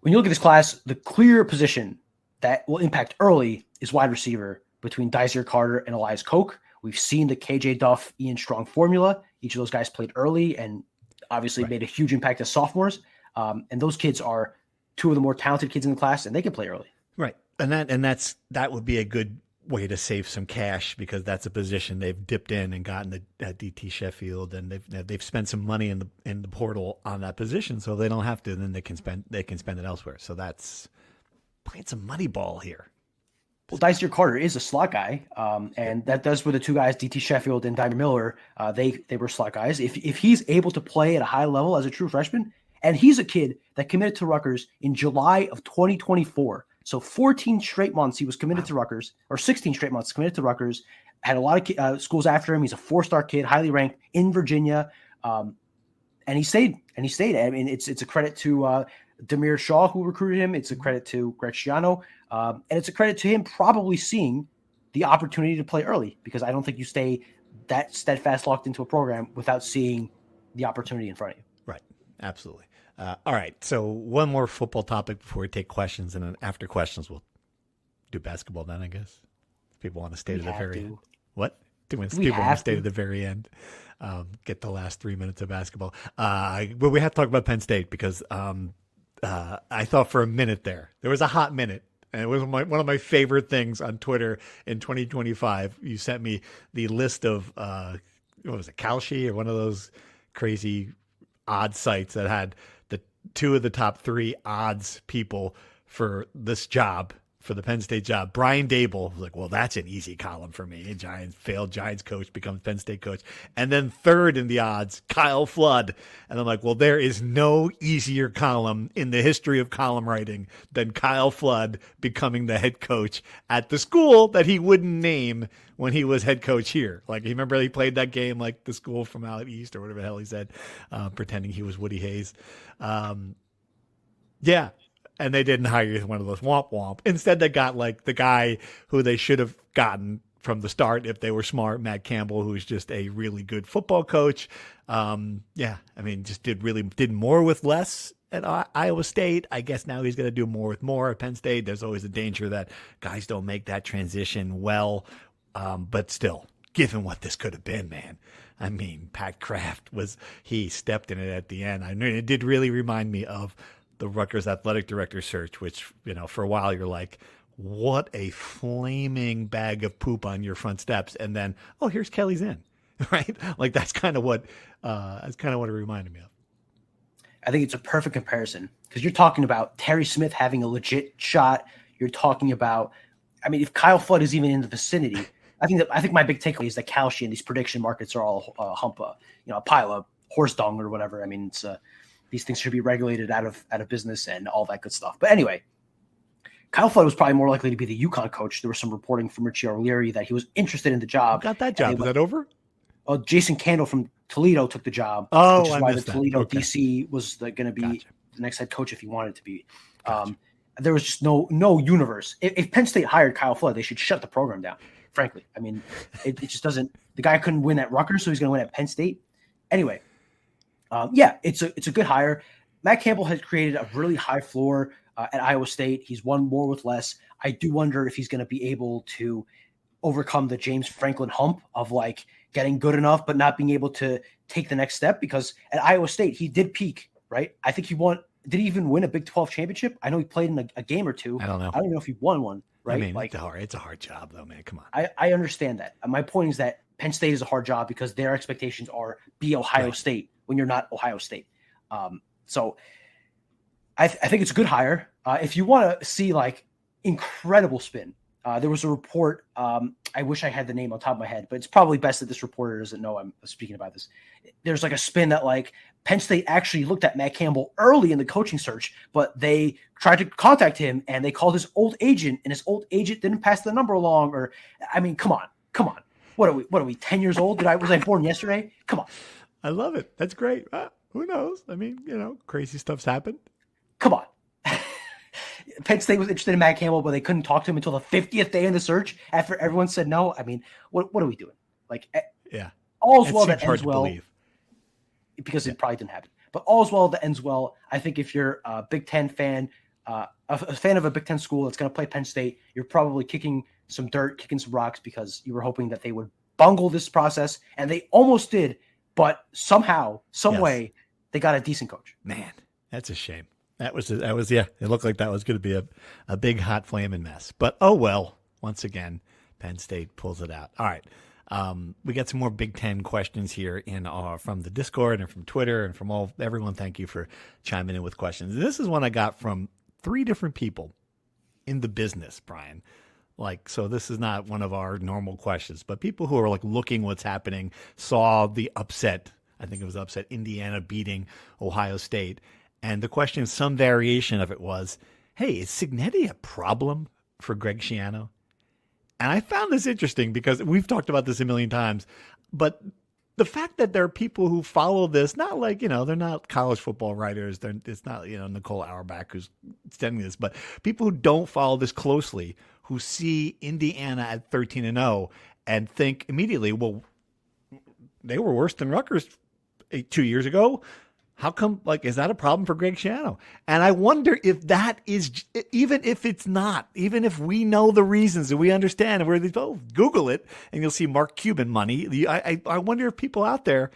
When you look at this class, the clear position that will impact early is wide receiver between Dysart Carter and Elias Koch. We've seen the KJ Duff, Ian Strong formula. Each of those guys played early and obviously made a huge impact as sophomores. And those kids are two of the more talented kids in the class, and they can play early. Right. And that would be a good way to save some cash, because that's a position they've dipped in and gotten at DT Sheffield, and they've spent some money in the portal on that position, so they don't have to. Then they can spend it elsewhere. So that's playing some money ball here. Well, Dysart Carter is a slot guy, and that does with the two guys, DT Sheffield and Diamond Miller. They were slot guys. If he's able to play at a high level as a true freshman, and he's a kid that committed to Rutgers in July of 2024. So 14 straight months he was committed to Rutgers, or 16 straight months committed to Rutgers. Had a lot of schools after him. He's a 4-star kid, highly ranked in Virginia, and he stayed. I mean, it's a credit to Demir Shaw, who recruited him. It's a credit to Greg Schiano, and it's a credit to him probably seeing the opportunity to play early, because I don't think you stay that steadfast locked into a program without seeing the opportunity in front of you. Right. Absolutely. All right. So one more football topic before we take questions, and then after questions, we'll do basketball then, I guess. People want to stay to the very end. What? People want to stay to the very end. Get the last 3 minutes of basketball. But we have to talk about Penn State, because I thought for a minute there was a hot minute. And it was one of my favorite things on Twitter in 2025. You sent me the list of, what was it, Kalshi, or one of those crazy odd sites that had the two of the top 3 odds people for this job, for the Penn State job. Brian Dable was like, well, that's an easy column for me. Failed Giants coach, becomes Penn State coach. And then third in the odds, Kyle Flood. And I'm like, well, there is no easier column in the history of column writing than Kyle Flood becoming the head coach at the school that he wouldn't name when he was head coach here. Like, you remember he played that game, like the school from out east or whatever the hell he said, pretending he was Woody Hayes. Yeah. And they didn't hire one of those womp womp. Instead, they got like the guy who they should have gotten from the start if they were smart, Matt Campbell, who's just a really good football coach. Just did more with less at Iowa State. I guess now he's going to do more with more at Penn State. There's always a danger that guys don't make that transition well. But still, given what this could have been, man. I mean, Pat Kraft he stepped in it at the end. I mean, it did really remind me of the Rutgers athletic director search, which, for a while you're like, what a flaming bag of poop on your front steps. And then, oh, here's Kelly Zinn, right? Like, that's kind of what it reminded me of. I think it's a perfect comparison, because you're talking about Terry Smith having a legit shot. You're talking about, I mean, if Kyle Flood is even in the vicinity, I think my big takeaway is that Kalshi and these prediction markets are all a pile of horse dung or whatever. I mean, it's these things should be regulated out of business and all that good stuff. But anyway, Kyle Flood was probably more likely to be the UConn coach. There was some reporting from Richie O'Leary that he was interested in the job. Got that job? Is that over? Oh, Jason Candle from Toledo took the job. Oh, which is I why missed the that. Toledo Okay. DC was going to be Gotcha. the next head coach if he wanted to be. Gotcha. There was just no universe. If Penn State hired Kyle Flood, they should shut the program down. Frankly, I mean, it just doesn't. The guy couldn't win at Rutgers, so he's going to win at Penn State. Anyway, it's a good hire. Matt Campbell has created a really high floor at Iowa State. He's won more with less. I do wonder if he's going to be able to overcome the James Franklin hump of like getting good enough, but not being able to take the next step, because at Iowa State, he did peak, right? I think he won. Did he even win a Big 12 championship? I know he played in a game or two. I don't know. I don't even know if he won one, right? I mean, like, it's a hard job though, man. Come on. I understand that. My point is that Penn State is a hard job because their expectations are be Ohio Right. State when you're not Ohio State. So I think it's a good hire. If you want to see like incredible spin, there was a report. I wish I had the name on top of my head, but it's probably best that this reporter doesn't know I'm speaking about this. There's like a spin that like Penn State actually looked at Matt Campbell early in the coaching search, but they tried to contact him and they called his old agent, and his old agent didn't pass the number along. Or, I mean, come on. What are we 10 years old? Was I born yesterday? Come on. I love it. That's great. Who knows? I mean, crazy stuff's happened. Come on. Penn State was interested in Matt Campbell, but they couldn't talk to him until the 50th day in the search after everyone said no. I mean, what are we doing? Like, Yeah. all's It well seems that hard ends to well, believe. because it probably didn't happen. But all's well that ends well. I think if you're a Big Ten fan, a fan of a Big Ten school that's going to play Penn State, you're probably kicking some dirt, kicking some rocks, because you were hoping that they would bungle this process, and they almost did. But somehow, some Yes. way, they got a decent coach. Man, that's a shame. That was yeah. It looked like that was going to be a big hot flaming mess. But oh well. Once again, Penn State pulls it out. All right. We got some more Big Ten questions here from the Discord and from Twitter and from everyone. Thank you for chiming in with questions. And this is one I got from 3 different people in the business, Brian. Like, so this is not one of our normal questions, but people who are like looking what's happening, saw the upset. I think it was upset Indiana beating Ohio State. And the question, some variation of it was, hey, is Cignetti a problem for Greg Schiano? And I found this interesting because we've talked about this a million times, but the fact that there are people who follow this, not like, they're not college football writers. It's not, Nicole Auerbach who's sending this, but people who don't follow this closely, who see Indiana at 13-0 and think immediately, well, they were worse than Rutgers 2 years ago. How come, is that a problem for Greg Schiano? And I wonder if that is, even if it's not, even if we know the reasons and we understand, and Google it and you'll see Mark Cuban money. I wonder if people out there,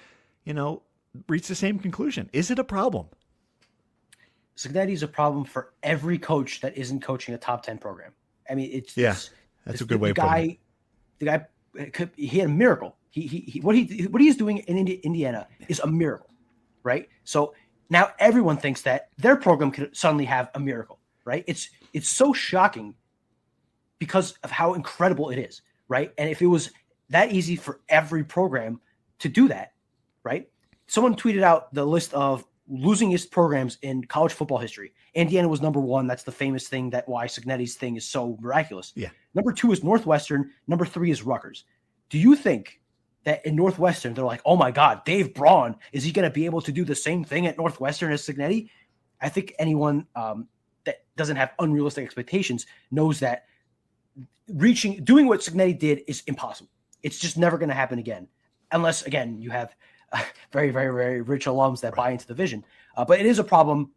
reach the same conclusion. Is it a problem? Cignetti is a problem for every coach that isn't coaching a top 10 program. I mean, that's a good way of putting it. The guy, he had a miracle. What he is doing in Indiana is a miracle. Right. So now everyone thinks that their program could suddenly have a miracle. Right. It's so shocking because of how incredible it is. Right. And if it was that easy for every program to do that. Right. Someone tweeted out the list of losingest programs in college football history. Indiana was number 1. That's the famous thing that why Cignetti's thing is so miraculous. Yeah. Number 2 is Northwestern. Number 3 is Rutgers. Do you think that in Northwestern, they're like, oh my God, Dave Braun, is he going to be able to do the same thing at Northwestern as Cignetti? I think anyone that doesn't have unrealistic expectations knows that doing what Cignetti did is impossible. It's just never going to happen again. Unless, again, you have very, very, very rich alums that buy into the vision. But it is a problem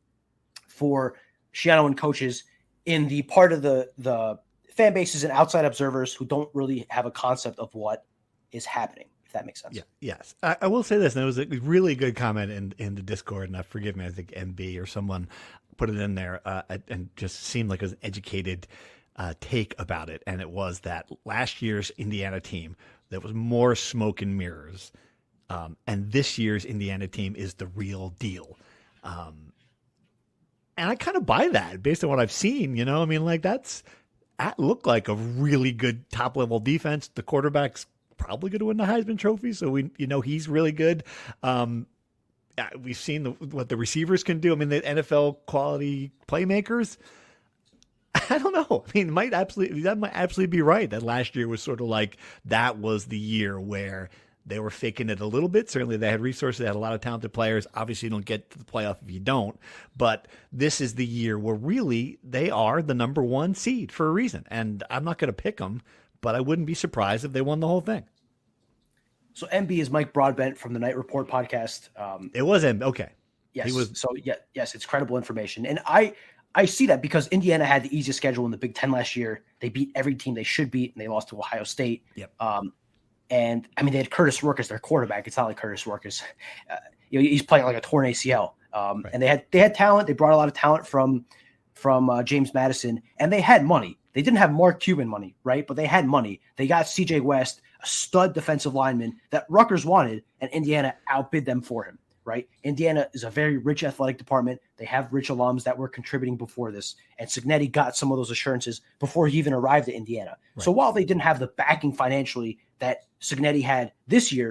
for Schiano and coaches in the part of the fan bases and outside observers who don't really have a concept of what is happening. If that makes sense. Yeah. Yes. I will say this, and it was a really good comment in the Discord, and forgive me, I think MB or someone put it in there and just seemed like it was an educated take about it. And it was that last year's Indiana team, there was more smoke and mirrors. And this year's Indiana team is the real deal. And I kind of buy that based on what I've seen, look like a really good top level defense. The quarterback's probably going to win the Heisman Trophy, so he's really good. We've seen what the receivers can do. I mean, the NFL quality playmakers. I don't know. I mean, that might absolutely be right. That last year was sort of like that was the year where they were faking it a little bit. Certainly, they had resources. They had a lot of talented players. Obviously, you don't get to the playoff if you don't. But this is the year where really they are the number one seed for a reason. And I'm not going to pick them, but I wouldn't be surprised if they won the whole thing. So MB is Mike Broadbent from the Night Report podcast. It was MB. Okay. Yes. He was. So yes, it's credible information. And I see that because Indiana had the easiest schedule in the Big Ten last year. They beat every team they should beat, and they lost to Ohio State. Yep. And I mean, they had Curtis Rourke as their quarterback. It's not like Curtis Rourke is, he's playing like a torn ACL. Right. And they had talent. They brought a lot of talent from James Madison, and they had money. They didn't have Mark Cuban money, right? But they had money. They got CJ West, a stud defensive lineman that Rutgers wanted, and Indiana outbid them for him, right? Indiana is a very rich athletic department. They have rich alums that were contributing before this, and Cignetti got some of those assurances before he even arrived at Indiana. Right. So while they didn't have the backing financially that Cignetti had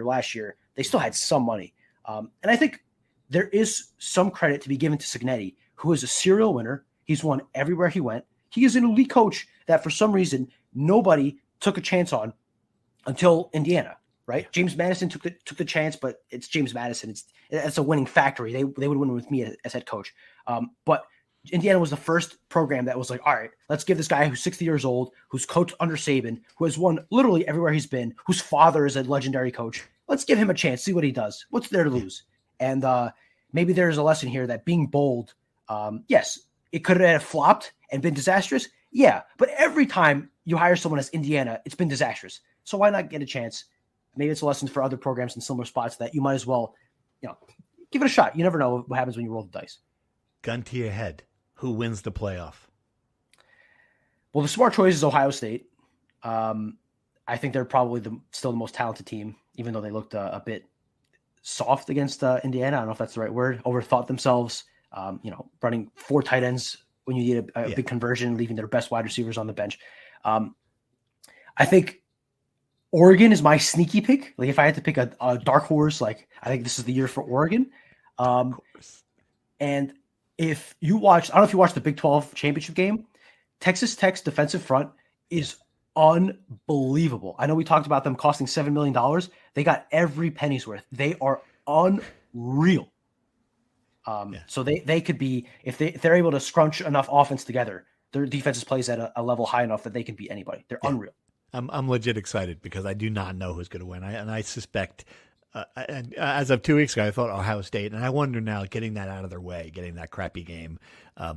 last year, they still had some money. And I think there is some credit to be given to Cignetti, who is a serial winner. He's won everywhere he went. He is an elite coach that for some reason nobody took a chance on until Indiana, right? James Madison took the chance, but it's James Madison. It's a winning factory. They would win with me as head coach. But Indiana was the first program that was like, all right, let's give this guy who's 60 years old, who's coached under Saban, who has won literally everywhere he's been, whose father is a legendary coach. Let's give him a chance, see what he does. What's there to lose? And maybe there's a lesson here that being bold, yes, it could have flopped and been disastrous. Yeah, but every time you hire someone as Indiana, it's been disastrous. So why not get a chance? Maybe it's a lesson for other programs in similar spots that you might as well, give it a shot. You never know what happens when you roll the dice. Gun to your head. Who wins the playoff? Well, the smart choice is Ohio State. I think they're probably still the most talented team, even though they looked a bit soft against Indiana. I don't know if that's the right word. Overthought themselves, running 4 tight ends when you need a big conversion, leaving their best wide receivers on the bench. I think Oregon is my sneaky pick. Like if I had to pick a dark horse, like I think this is the year for Oregon. And if you watch, I don't know if you watched the Big 12 championship game, Texas Tech's defensive front is unbelievable. I know we talked about them costing $7 million. They got every penny's worth. They are unreal. So they could be, if they're able to scrunch enough offense together, their defense plays at a level high enough that they can beat anybody. They're unreal. I'm legit excited because I do not know who's going to win. I suspect, and as of 2 weeks ago, I thought Ohio State, and I wonder now, getting that out of their way, getting that crappy game,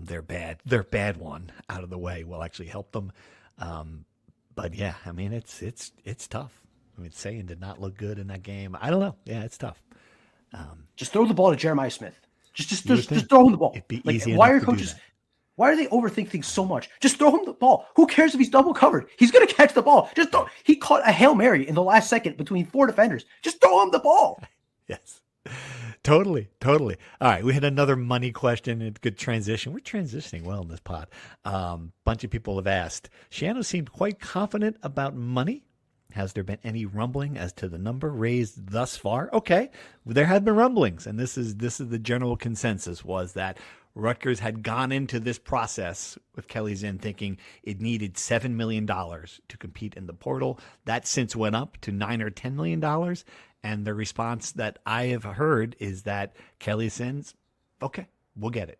their bad one out of the way will actually help them. But yeah, I mean, it's tough. I mean, Sayan did not look good in that game. I don't know. Yeah, it's tough. Just throw the ball to Jeremiah Smith. Just throw him the ball. It'd be easy why enough are to coaches? do that. Why do they overthink things so much? Just throw him the ball. Who cares if he's double covered? He's going to catch the ball. Just throw. He caught a Hail Mary in the last second between 4 defenders. Just throw him the ball. Yes. Totally. All right. We had another money question. It's good transition. We're transitioning well in this pod. Bunch of people have asked. Shiano seemed quite confident about money. Has there been any rumbling as to the number raised thus far? Okay. There have been rumblings, and this is the general consensus was that Rutgers had gone into this process with Kelly Zinn thinking it needed $7 million to compete in the portal. That since went up to $9 or $10 million. And the response that I have heard is that Kelly Zinn's, okay, we'll get it.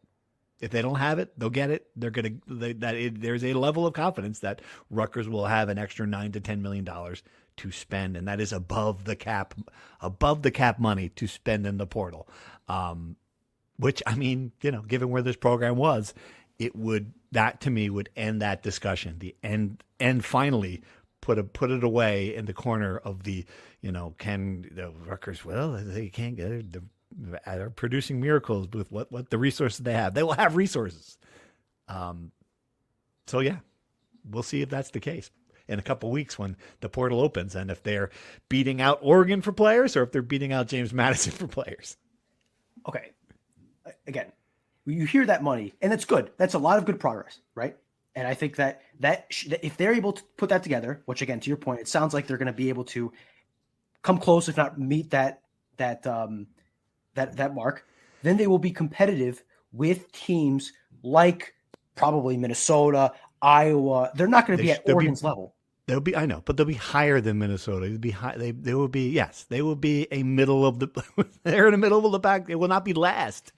If they don't have it, they'll get it. There's a level of confidence that Rutgers will have an extra $9 to $10 million to spend, and that is above the cap money to spend in the portal. Which, I mean, given where this program was, that to me would end that discussion. And finally put it away in the corner of the, can the Rutgers, well, they can't get it. They're producing miracles with what the resources they have. They will have resources. So yeah, we'll see if that's the case in a couple of weeks when the portal opens, and if they're beating out Oregon for players or if they're beating out James Madison for players. Okay. Again, you hear that money, and that's good. That's a lot of good progress, right? And I think that if they're able to put that together, which again, to your point, it sounds like they're going to be able to come close, if not meet that mark, then they will be competitive with teams like probably Minnesota, Iowa. They're not going to be at Oregon's level. They'll be, I know, but they'll be higher than Minnesota. They'll be high. They will be, yes, they will be a middle of the. They're in the middle of the pack. They will not be last.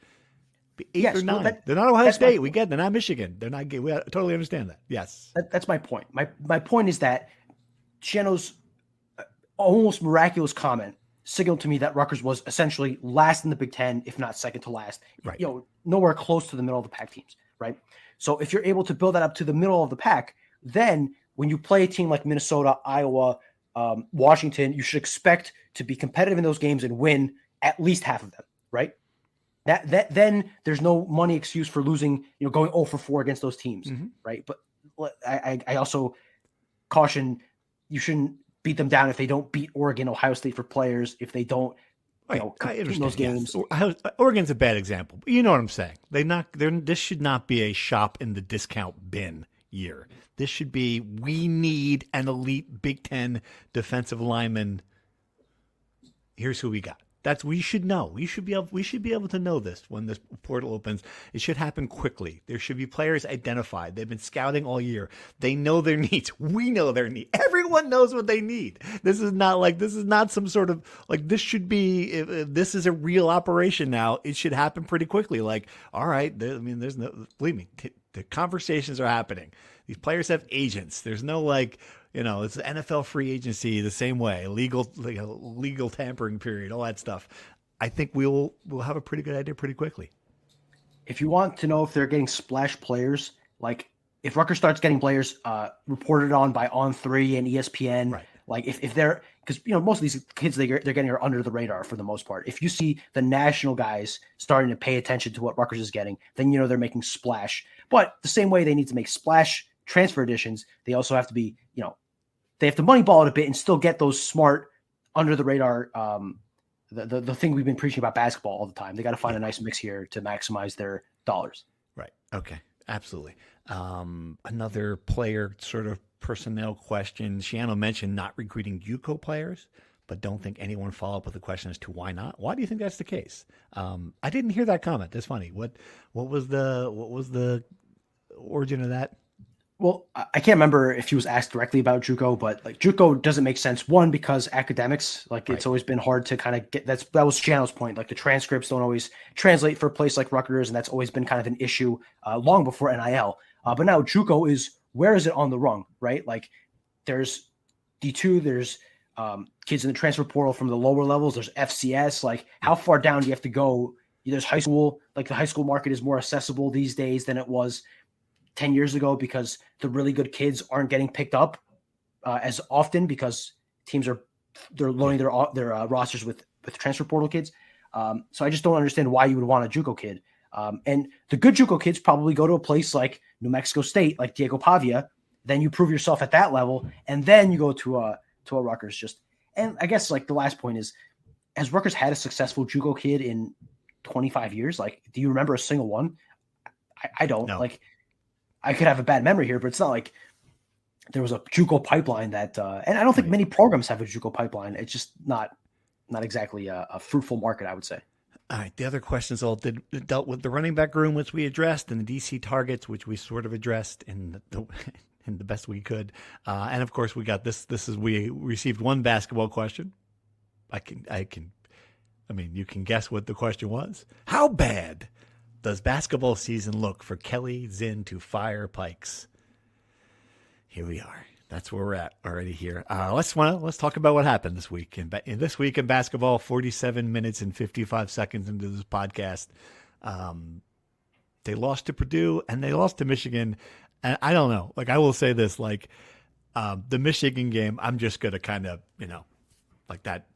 Be 8 or 9. They're not Ohio State. We get. They're not Michigan. They're not. We totally understand that. Yes, that's my point. My point is that Shiano's almost miraculous comment signaled to me that Rutgers was essentially last in the Big Ten, if not second to last. Right. Nowhere close to the middle of the pack teams. Right. So if you're able to build that up to the middle of the pack, then when you play a team like Minnesota, Iowa, Washington, you should expect to be competitive in those games and win at least half of them, right? That then there's no money excuse for losing, going 0 for 4 against those teams, right? But I also caution you shouldn't beat them down if they don't beat Oregon, Ohio State for players, if they don't compete in those games. Yes. Oregon's a bad example, but you know what I'm saying. This should not be a shop in the discount bin year. This should be, we need an elite Big Ten defensive lineman. Here's who we got. We should know. We should be able to know this when this portal opens. It should happen quickly. There should be players identified. They've been scouting all year. They know their needs. We know their needs. Everyone knows what they need. This is not some sort of this should be, if this is a real operation now, it should happen pretty quickly. All right, there's no, believe me, the conversations are happening. These players have agents. There's no it's NFL free agency the same way, legal tampering period, all that stuff. I think we'll have a pretty good idea pretty quickly. If you want to know if they're getting splash players, if Rutgers starts getting players reported on by On3 and ESPN, right. If they're, because most of these kids they're getting are under the radar for the most part. If you see the national guys starting to pay attention to what Rutgers is getting, then they're making splash. But the same way they need to make splash transfer additions, they also have to be, they have to moneyball it a bit and still get those smart under the radar. The thing we've been preaching about basketball all the time. They got to find a nice mix here to maximize their dollars. Right. Okay. Absolutely. Another player sort of personnel question. Shiano mentioned not recruiting JUCO players, but don't think anyone followed up with the question as to why not. Why do you think that's the case? I didn't hear that comment. That's funny. What was the origin of that? Well, I can't remember if he was asked directly about JUCO, but JUCO doesn't make sense. One, because academics, it's always been hard to kind of get. That was Shiano's point. The transcripts don't always translate for a place like Rutgers, and that's always been kind of an issue long before NIL. But now JUCO is, where is it on the rung, right? There's D2, there's kids in the transfer portal from the lower levels. There's FCS. How far down do you have to go? There's high school. The high school market is more accessible these days than it was 10 years ago, because the really good kids aren't getting picked up as often because teams they're loading their rosters with transfer portal kids. So I just don't understand why you would want a JUCO kid. And the good JUCO kids probably go to a place like New Mexico State, like Diego Pavia. Then you prove yourself at that level, and then you go to a Rutgers. And I guess the last point is, has Rutgers had a successful JUCO kid in 25 years? Do you remember a single one? I don't. No. I could have a bad memory here, but it's not like there was a JUCO pipeline that, and I don't think many programs have a JUCO pipeline. It's just not exactly a fruitful market, I would say. All right. The other questions all dealt with the running back room, which we addressed, and the DC targets, which we sort of addressed in the best we could. And of course, we got this. We received one basketball question. You can guess what the question was. How bad does basketball season look for Kelly Zinn to fire Pikes? Here we are. That's where we're at already here. Let's talk about what happened this week. This week in basketball, 47 minutes and 55 seconds into this podcast, they lost to Purdue and they lost to Michigan. And I don't know. I will say this, the Michigan game, I'm just going to kind of, that.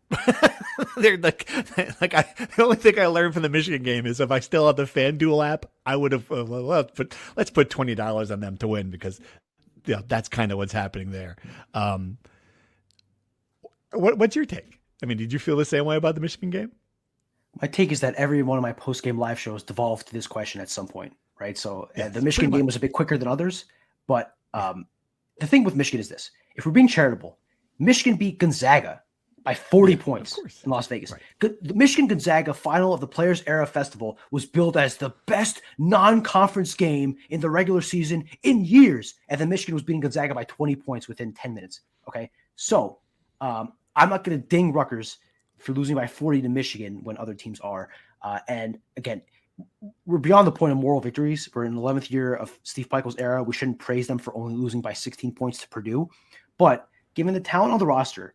They're the only thing I learned from the Michigan game is if I still had the FanDuel app, I would have let's put $20 on them to win, because that's kind of what's happening there. What's your take? Did you feel the same way about the Michigan game? My take is that every one of my post-game live shows devolved to this question at some point, right? So yes, the Michigan game was a bit quicker than others. But the thing with Michigan is this. If we're being charitable, Michigan beat Gonzaga by 40 points in Las Vegas. Right. The Michigan-Gonzaga final of the Players Era Festival was billed as the best non-conference game in the regular season in years. And then Michigan was beating Gonzaga by 20 points within 10 minutes. Okay. So I'm not going to ding Rutgers for losing by 40 to Michigan when other teams are. And again, we're beyond the point of moral victories. We're in the 11th year of Steve Pikiell's era. We shouldn't praise them for only losing by 16 points to Purdue. But given the talent on the roster,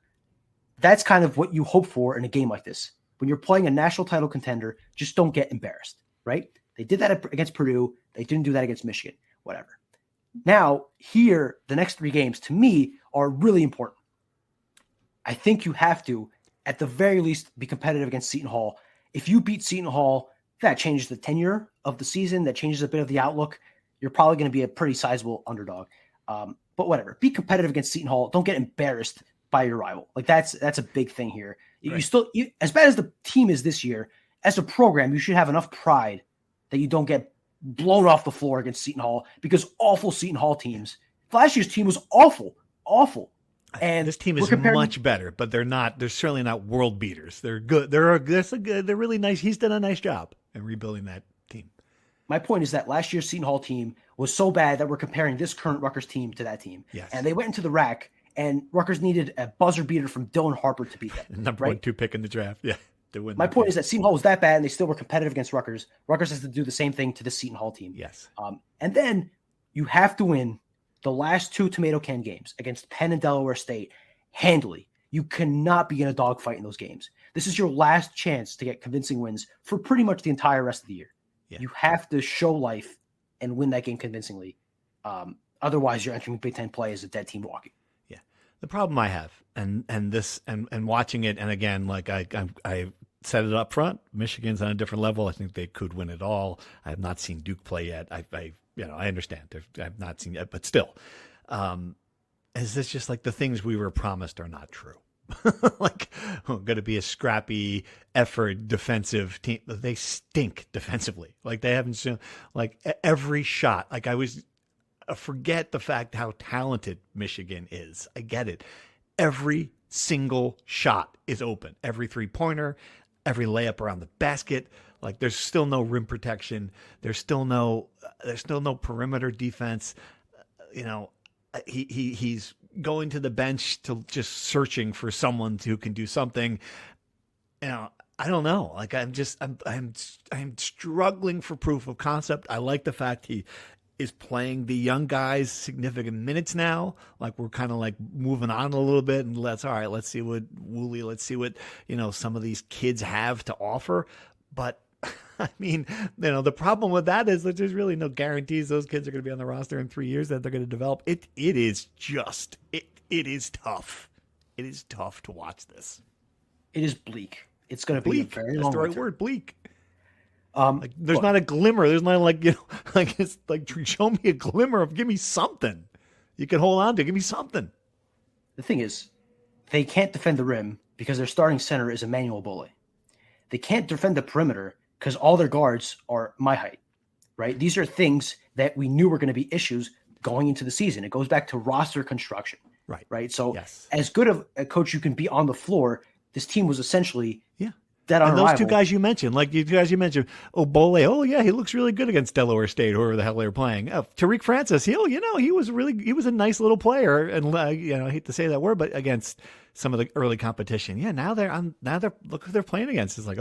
that's kind of what you hope for in a game like this. When you're playing a national title contender, just don't get embarrassed, right? They did that against Purdue. They didn't do that against Michigan, whatever. Now, here, the next 3 games, to me, are really important. I think you have to, at the very least, be competitive against Seton Hall. If you beat Seton Hall, that changes the tenure of the season. That changes a bit of the outlook. You're probably going to be a pretty sizable underdog. But whatever. Be competitive against Seton Hall. Don't get embarrassed by your rival. Like that's a big thing here. Right. You as bad as the team is this year, as a program, you should have enough pride that you don't get blown off the floor against Seton Hall, because awful Seton Hall teams. Last year's team was awful. And this team is much better, but they're certainly not world beaters. They're good. They're really nice. He's done a nice job in rebuilding that team. My point is that last year's Seton Hall team was so bad that we're comparing this current Rutgers team to that team. Yes. And they went into the rack, and Rutgers needed a buzzer beater from Dylan Harper to beat them. Number 1, 2 pick in the draft. Yeah. To win. My point is that Seton Hall was that bad, and they still were competitive against Rutgers. Rutgers has to do the same thing to the Seton Hall team. Yes. And then you have to win the last 2 tomato can games against Penn and Delaware State handily. You cannot be in a dogfight in those games. This is your last chance to get convincing wins for pretty much the entire rest of the year. Yeah. You have to show life and win that game convincingly. Otherwise, you're entering Big Ten play as a dead team walking. Yeah. The problem I have, and watching it, and again, like I said it up front, Michigan's on a different level. I think they could win it all. I have not seen Duke play yet. I understand. I've not seen it, but still, is this just like the things we were promised are not true? Like, going to be a scrappy effort defensive team. They stink defensively. Like, they haven't shown, like, every shot. Like, forget the fact how talented Michigan is. I get it. Every single shot is open. Every 3-pointer, every layup around the basket. Like, there's still no rim protection. There's still no perimeter defense. He's going to the bench to just searching for someone who can do something. I don't know. Like, I'm struggling for proof of concept. I like the fact he is playing the young guys significant minutes now. Like, we're kind of like moving on a little bit, and let's see what Woolley, let's see what, some of these kids have to offer. But I mean, the problem with that is that there's really no guarantees those kids are going to be on the roster in 3 years, that they're going to develop. It is tough. It is tough to watch this. It is bleak. It's going to be a very long. That's the right word, bleak. There's not a glimmer. There's not it's like, show me a glimmer give me something you can hold on to. Give me something. The thing is, they can't defend the rim because their starting center is Emmanuel Bole. They can't defend the perimeter because all their guards are my height, right? These are things that we knew were going to be issues going into the season. It goes back to roster construction, right? So as good of a coach you can be on the floor, this team was essentially dead on arrival. And those 2 guys you mentioned, Bole, he looks really good against Delaware State, whoever the hell they were playing. Tariq Francis, he was a nice little player, and I hate to say that word, but against some of the early competition, now they're look who they're playing against. It's like,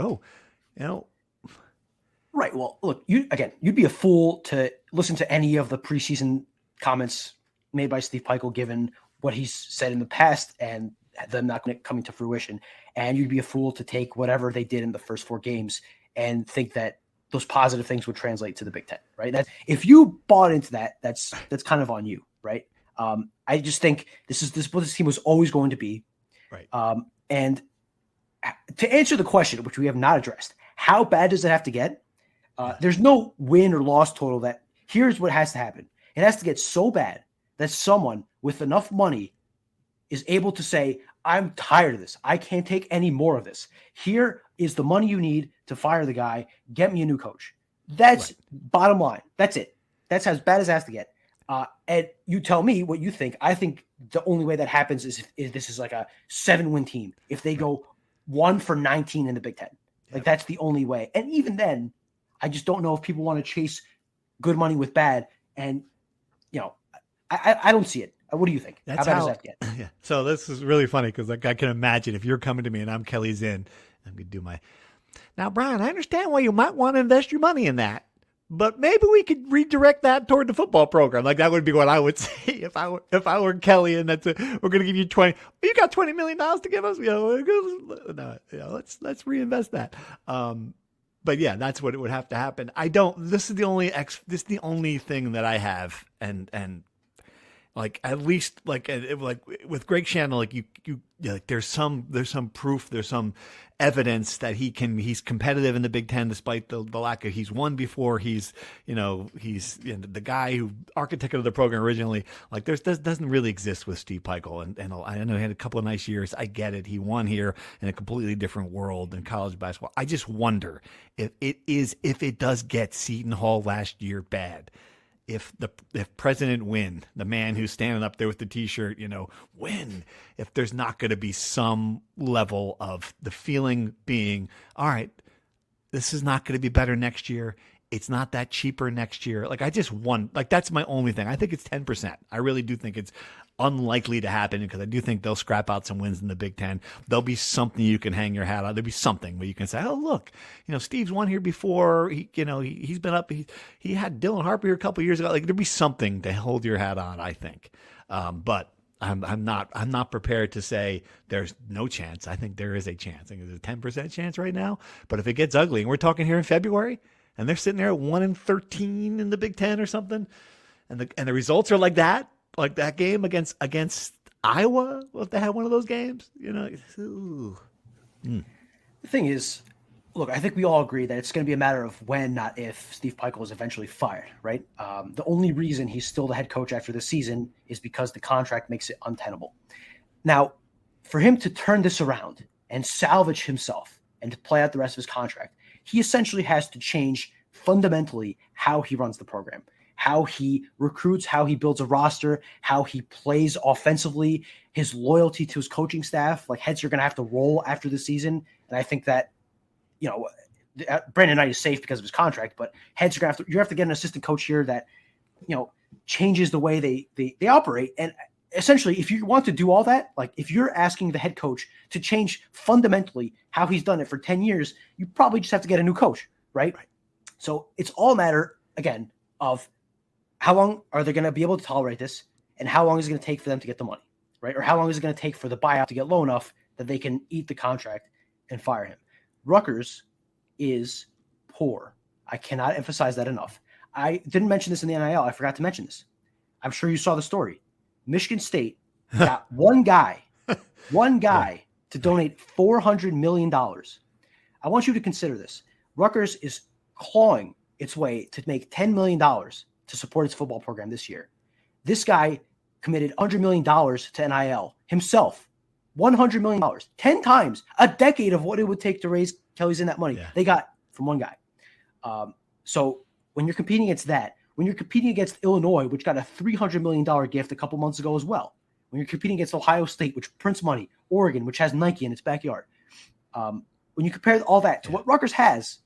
Right. Well, look, you'd be a fool to listen to any of the preseason comments made by Steve Pikiell, given what he's said in the past and them not coming to fruition. And you'd be a fool to take whatever they did in the first 4 games and think that those positive things would translate to the Big Ten, right? If you bought into that, that's kind of on you, right? I just think this is what this team was always going to be. Right. And to answer the question, which we have not addressed, how bad does it have to get? There's no win or loss total. That here's what has to happen. It has to get so bad that someone with enough money is able to say, I'm tired of this. I can't take any more of this. Here is the money you need to fire the guy. Get me a new coach. That's bottom line. That's it. That's as bad as it has to get. And you tell me what you think. I think the only way that happens is if this is like a 7-win team. If they go 1-19 in the Big Ten, like that's the only way. And even then, I just don't know if people want to chase good money with bad. And I don't see it. What do you think? How bad does that get? Yeah. So this is really funny because like I can imagine if you're coming to me and I'm Kelly Zinn, I'm gonna do my. Now, Brian, I understand why you might want to invest your money in that. But maybe we could redirect that toward the football program. Like that would be what I would say if I were Kelly, and we're going to give you 20. You got $20 million to give us. Let's reinvest that. But yeah, that's what it would have to happen. This is the only thing that I have, and like at least like with Greg Shannon, like you like there's some proof, there's some evidence that he's competitive in the Big Ten despite the lack of, he's won before, he's the guy who architected the program originally. Like doesn't really exist with Steve Peichel, and I know he had a couple of nice years. I get it. He won here in a completely different world in college basketball. I just wonder if it does get Seton Hall last year bad. If President Wynn, the man who's standing up there with the T-shirt, win, if there's not going to be some level of the feeling being, all right, this is not going to be better next year. It's not that cheaper next year. Like I just want, like that's my only thing. I think it's 10%. I really do think it's unlikely to happen because I do think they'll scrap out some wins in the Big Ten. There'll be something you can hang your hat on. There'll be something where you can say, oh, look, Steve's won here before. He's been up. He had Dylan Harper here a couple of years ago. Like there'll be something to hold your hat on, I think. But I'm not prepared to say there's no chance. I think there is a chance. I think there's a 10% chance right now. But if it gets ugly, and we're talking here in February, and they're sitting there at 1-13 in the Big Ten or something, and the results are like that game against Iowa, if they had one of those games, ooh. The thing is, look, I think we all agree that it's going to be a matter of when, not if, Steve Peichel is eventually fired, right? The only reason he's still the head coach after the season is because the contract makes it untenable. Now, for him to turn this around and salvage himself and to play out the rest of his contract, he essentially has to change fundamentally how he runs the program, how he recruits, how he builds a roster, how he plays offensively, his loyalty to his coaching staff. Like heads are going to have to roll after the season. And I think that, Brandon Knight is safe because of his contract, but heads are going to have to get an assistant coach here that, changes the way they operate. And essentially, if you want to do all that, like if you're asking the head coach to change fundamentally how he's done it for 10 years, you probably just have to get a new coach, right? So it's all a matter, again, of how long are they going to be able to tolerate this, and how long is it going to take for them to get the money, right? Or how long is it going to take for the buyout to get low enough that they can eat the contract and fire him? Rutgers is poor. I cannot emphasize that enough. I didn't mention this in the NIL. I forgot to mention this. I'm sure you saw the story. Michigan State got one guy to donate $400 million. I want you to consider this. Rutgers is clawing its way to make $10 million to support its football program this year. This guy committed $100 million to NIL himself. $100 million, 10 times, a decade of what it would take to raise Kelly's in that money. They got from one guy. So when you're competing against that, when you're competing against Illinois, which got a $300 million gift a couple months ago as well, when you're competing against Ohio State, which prints money, Oregon, which has Nike in its backyard, when you compare all that to what Rutgers has,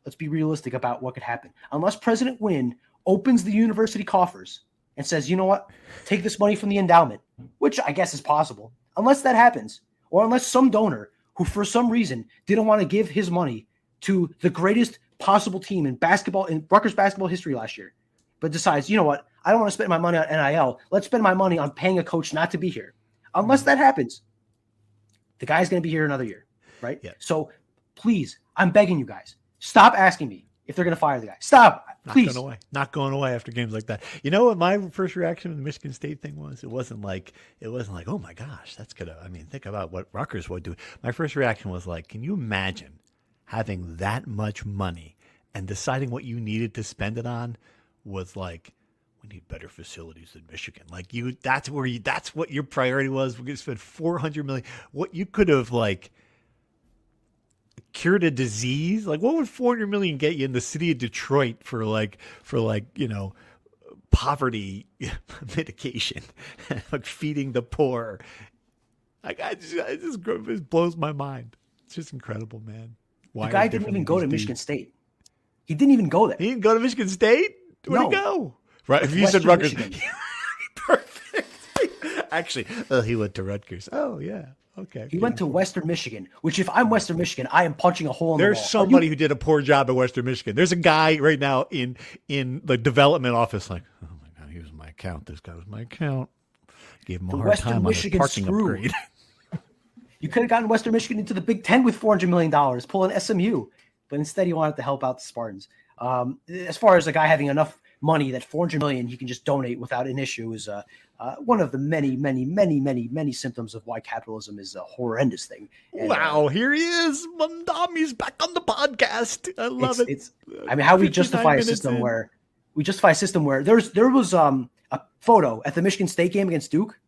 let's be realistic about what could happen. Unless President Wynn opens the university coffers and says, you know what, take this money from the endowment, which I guess is possible. Unless that happens, or unless some donor who for some reason didn't want to give his money to the greatest possible team in basketball, in Rutgers basketball history last year, but decides, you know what, I don't want to spend my money on NIL. Let's spend my money on paying a coach not to be here. Unless that happens, the guy's going to be here another year, right? Yeah. So please, I'm begging you guys, stop asking me if they're going to fire the guy. Stop, please. Not going away after games like that. You know what my first reaction to the Michigan State thing was? It wasn't like, oh my gosh, that's gonna. I mean, think about what Rutgers would do. My first reaction was like, can you imagine having that much money and deciding what you needed to spend it on was like, we need better facilities than Michigan. Like that's what your priority was. We're going to spend $400 million. What you could have like cured a disease. Like what would $400 million get you in the city of Detroit for poverty mitigation, like feeding the poor. Like it blows my mind. It's just incredible, man. The guy didn't even go to Michigan State. He didn't even go there. He didn't go to Michigan State? Where'd he go? Right. If you said Rutgers. Perfect. Actually, he went to Rutgers. Oh, yeah. Okay. He went to Western Michigan, which if I'm Western Michigan, I am punching a hole in the wall. There's somebody who did a poor job at Western Michigan. There's a guy right now in the development office like, oh, my God, he was my account. This guy was my account. Gave him a hard time on his parking upgrade. You could have gotten Western Michigan into the Big Ten with $400 million, pulling SMU. But instead, he wanted to help out the Spartans. As far as a guy having enough money that $400 million he can just donate without an issue is one of the many symptoms of why capitalism is a horrendous thing. And, wow, here he is. Mondami's back on the podcast. I love it. I mean, how we justify a system where there was a photo at the Michigan State game against Duke.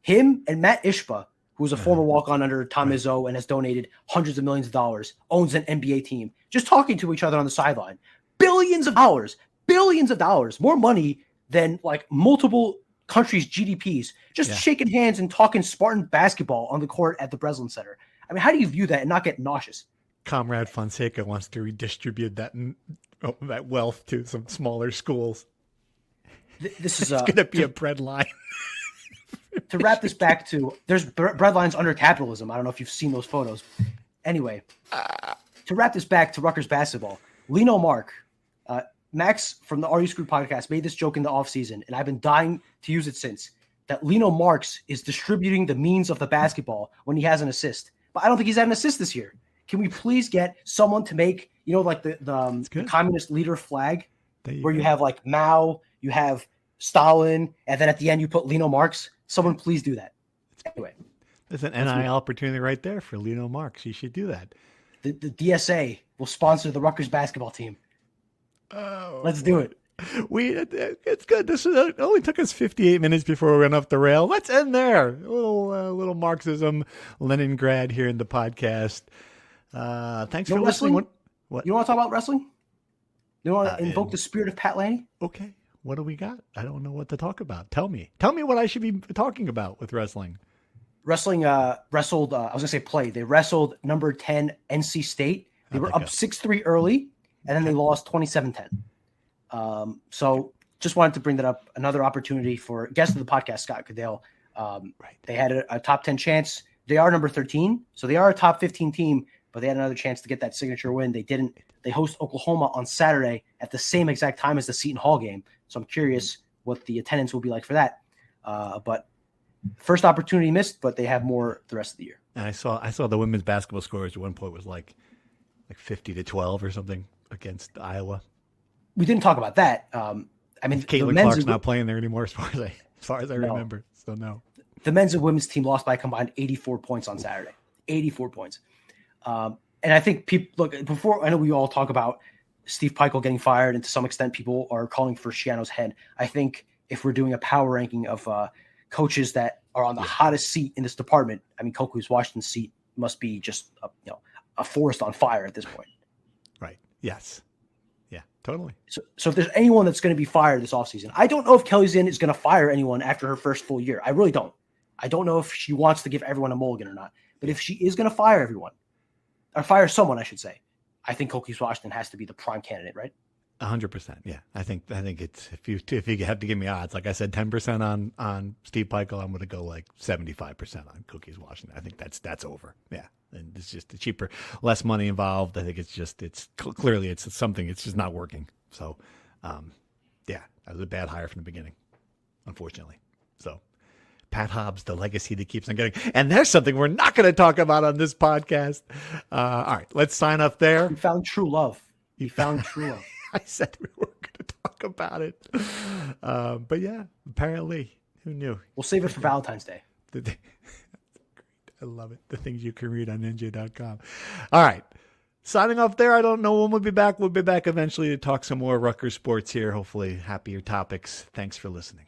Him and Matt Ishba, who was a former walk-on under Tom Izzo and has donated hundreds of millions of dollars, owns an NBA team, just talking to each other on the sideline. Billions of dollars, more money than like multiple countries' GDPs, just shaking hands and talking Spartan basketball on the court at the Breslin Center. I mean, how do you view that and not get nauseous? Comrade Fonseca wants to redistribute that wealth to some smaller schools. This is going to be a bread line. To wrap this back to, there's bread lines under capitalism. I don't know if you've seen those photos. Anyway, to wrap this back to Rutgers basketball, Lino Mark, Max from the RU Screwed podcast made this joke in the offseason, and I've been dying to use it since, that Lino Marks is distributing the means of the basketball when he has an assist. But I don't think he's had an assist this year. Can we please get someone to make, like the communist leader flag where you have like Mao, you have Stalin, and then at the end you put Lino Marks? Someone please do that. Anyway. There's an NIL opportunity right there for Lino Marks. You should do that. The DSA will sponsor the Rutgers basketball team. Oh, let's do it. It's good. It only took us 58 minutes before we went off the rail. Let's end there. A little Marxism, Leningrad here in the podcast. Thanks for listening. What? You want to talk about wrestling? You want to invoke the spirit of Pat Laney? Okay. What do we got? I don't know what to talk about. Tell me what I should be talking about with wrestling. Wrestling wrestled. I was gonna say played. They wrestled number 10 NC State. They were up 6-3 early, and then they lost 27-10. So just wanted to bring that up. Another opportunity for guest of the podcast, Scott Cadale. They had a top 10 chance. They are number 13, so they are a top 15 team, but they had another chance to get that signature win. They didn't. They host Oklahoma on Saturday at the same exact time as the Seton Hall game. So I'm curious what the attendance will be like for that. But first opportunity missed, but they have more the rest of the year. And I saw the women's basketball scores at one point was like 50-12 or something against Iowa. We didn't talk about that. I mean, Caitlin Clark's not playing there anymore as far as I remember. So no. The men's and women's team lost by a combined 84 points on Saturday. 84 points. And I think people look before. I know we all talk about Steve Peichel getting fired, and to some extent, people are calling for Schiano's head. I think if we're doing a power ranking of coaches that are on the hottest seat in this department, I mean, Koku's Washington's seat must be just a forest on fire at this point. Right. Yes. Yeah. Totally. So if there's anyone that's going to be fired this offseason, I don't know if Kelly Zinn is going to fire anyone after her first full year. I really don't. I don't know if she wants to give everyone a mulligan or not. But if she is going to fire everyone, or fire someone, I should say, I think Koki's Washington has to be the prime candidate, right? 100%. Yeah. I think it's if you have to give me odds, like I said, 10% on Steve Peichel, I'm going to go like 75% on Koki's Washington. I think that's over. Yeah. And it's just cheaper, less money involved. I think it's clearly something, it's just not working. So, that was a bad hire from the beginning, unfortunately. So Pat Hobbs, the legacy that keeps on getting. And there's something we're not going to talk about on this podcast. All right, let's sign up there. You found true love. You found true love. I said we were going to talk about it. But yeah, apparently, who knew? We'll save it for Valentine's Day. I love it. The things you can read on NJ.com. All right. Signing off there. I don't know when we'll be back. We'll be back eventually to talk some more Rutgers sports here. Hopefully happier topics. Thanks for listening.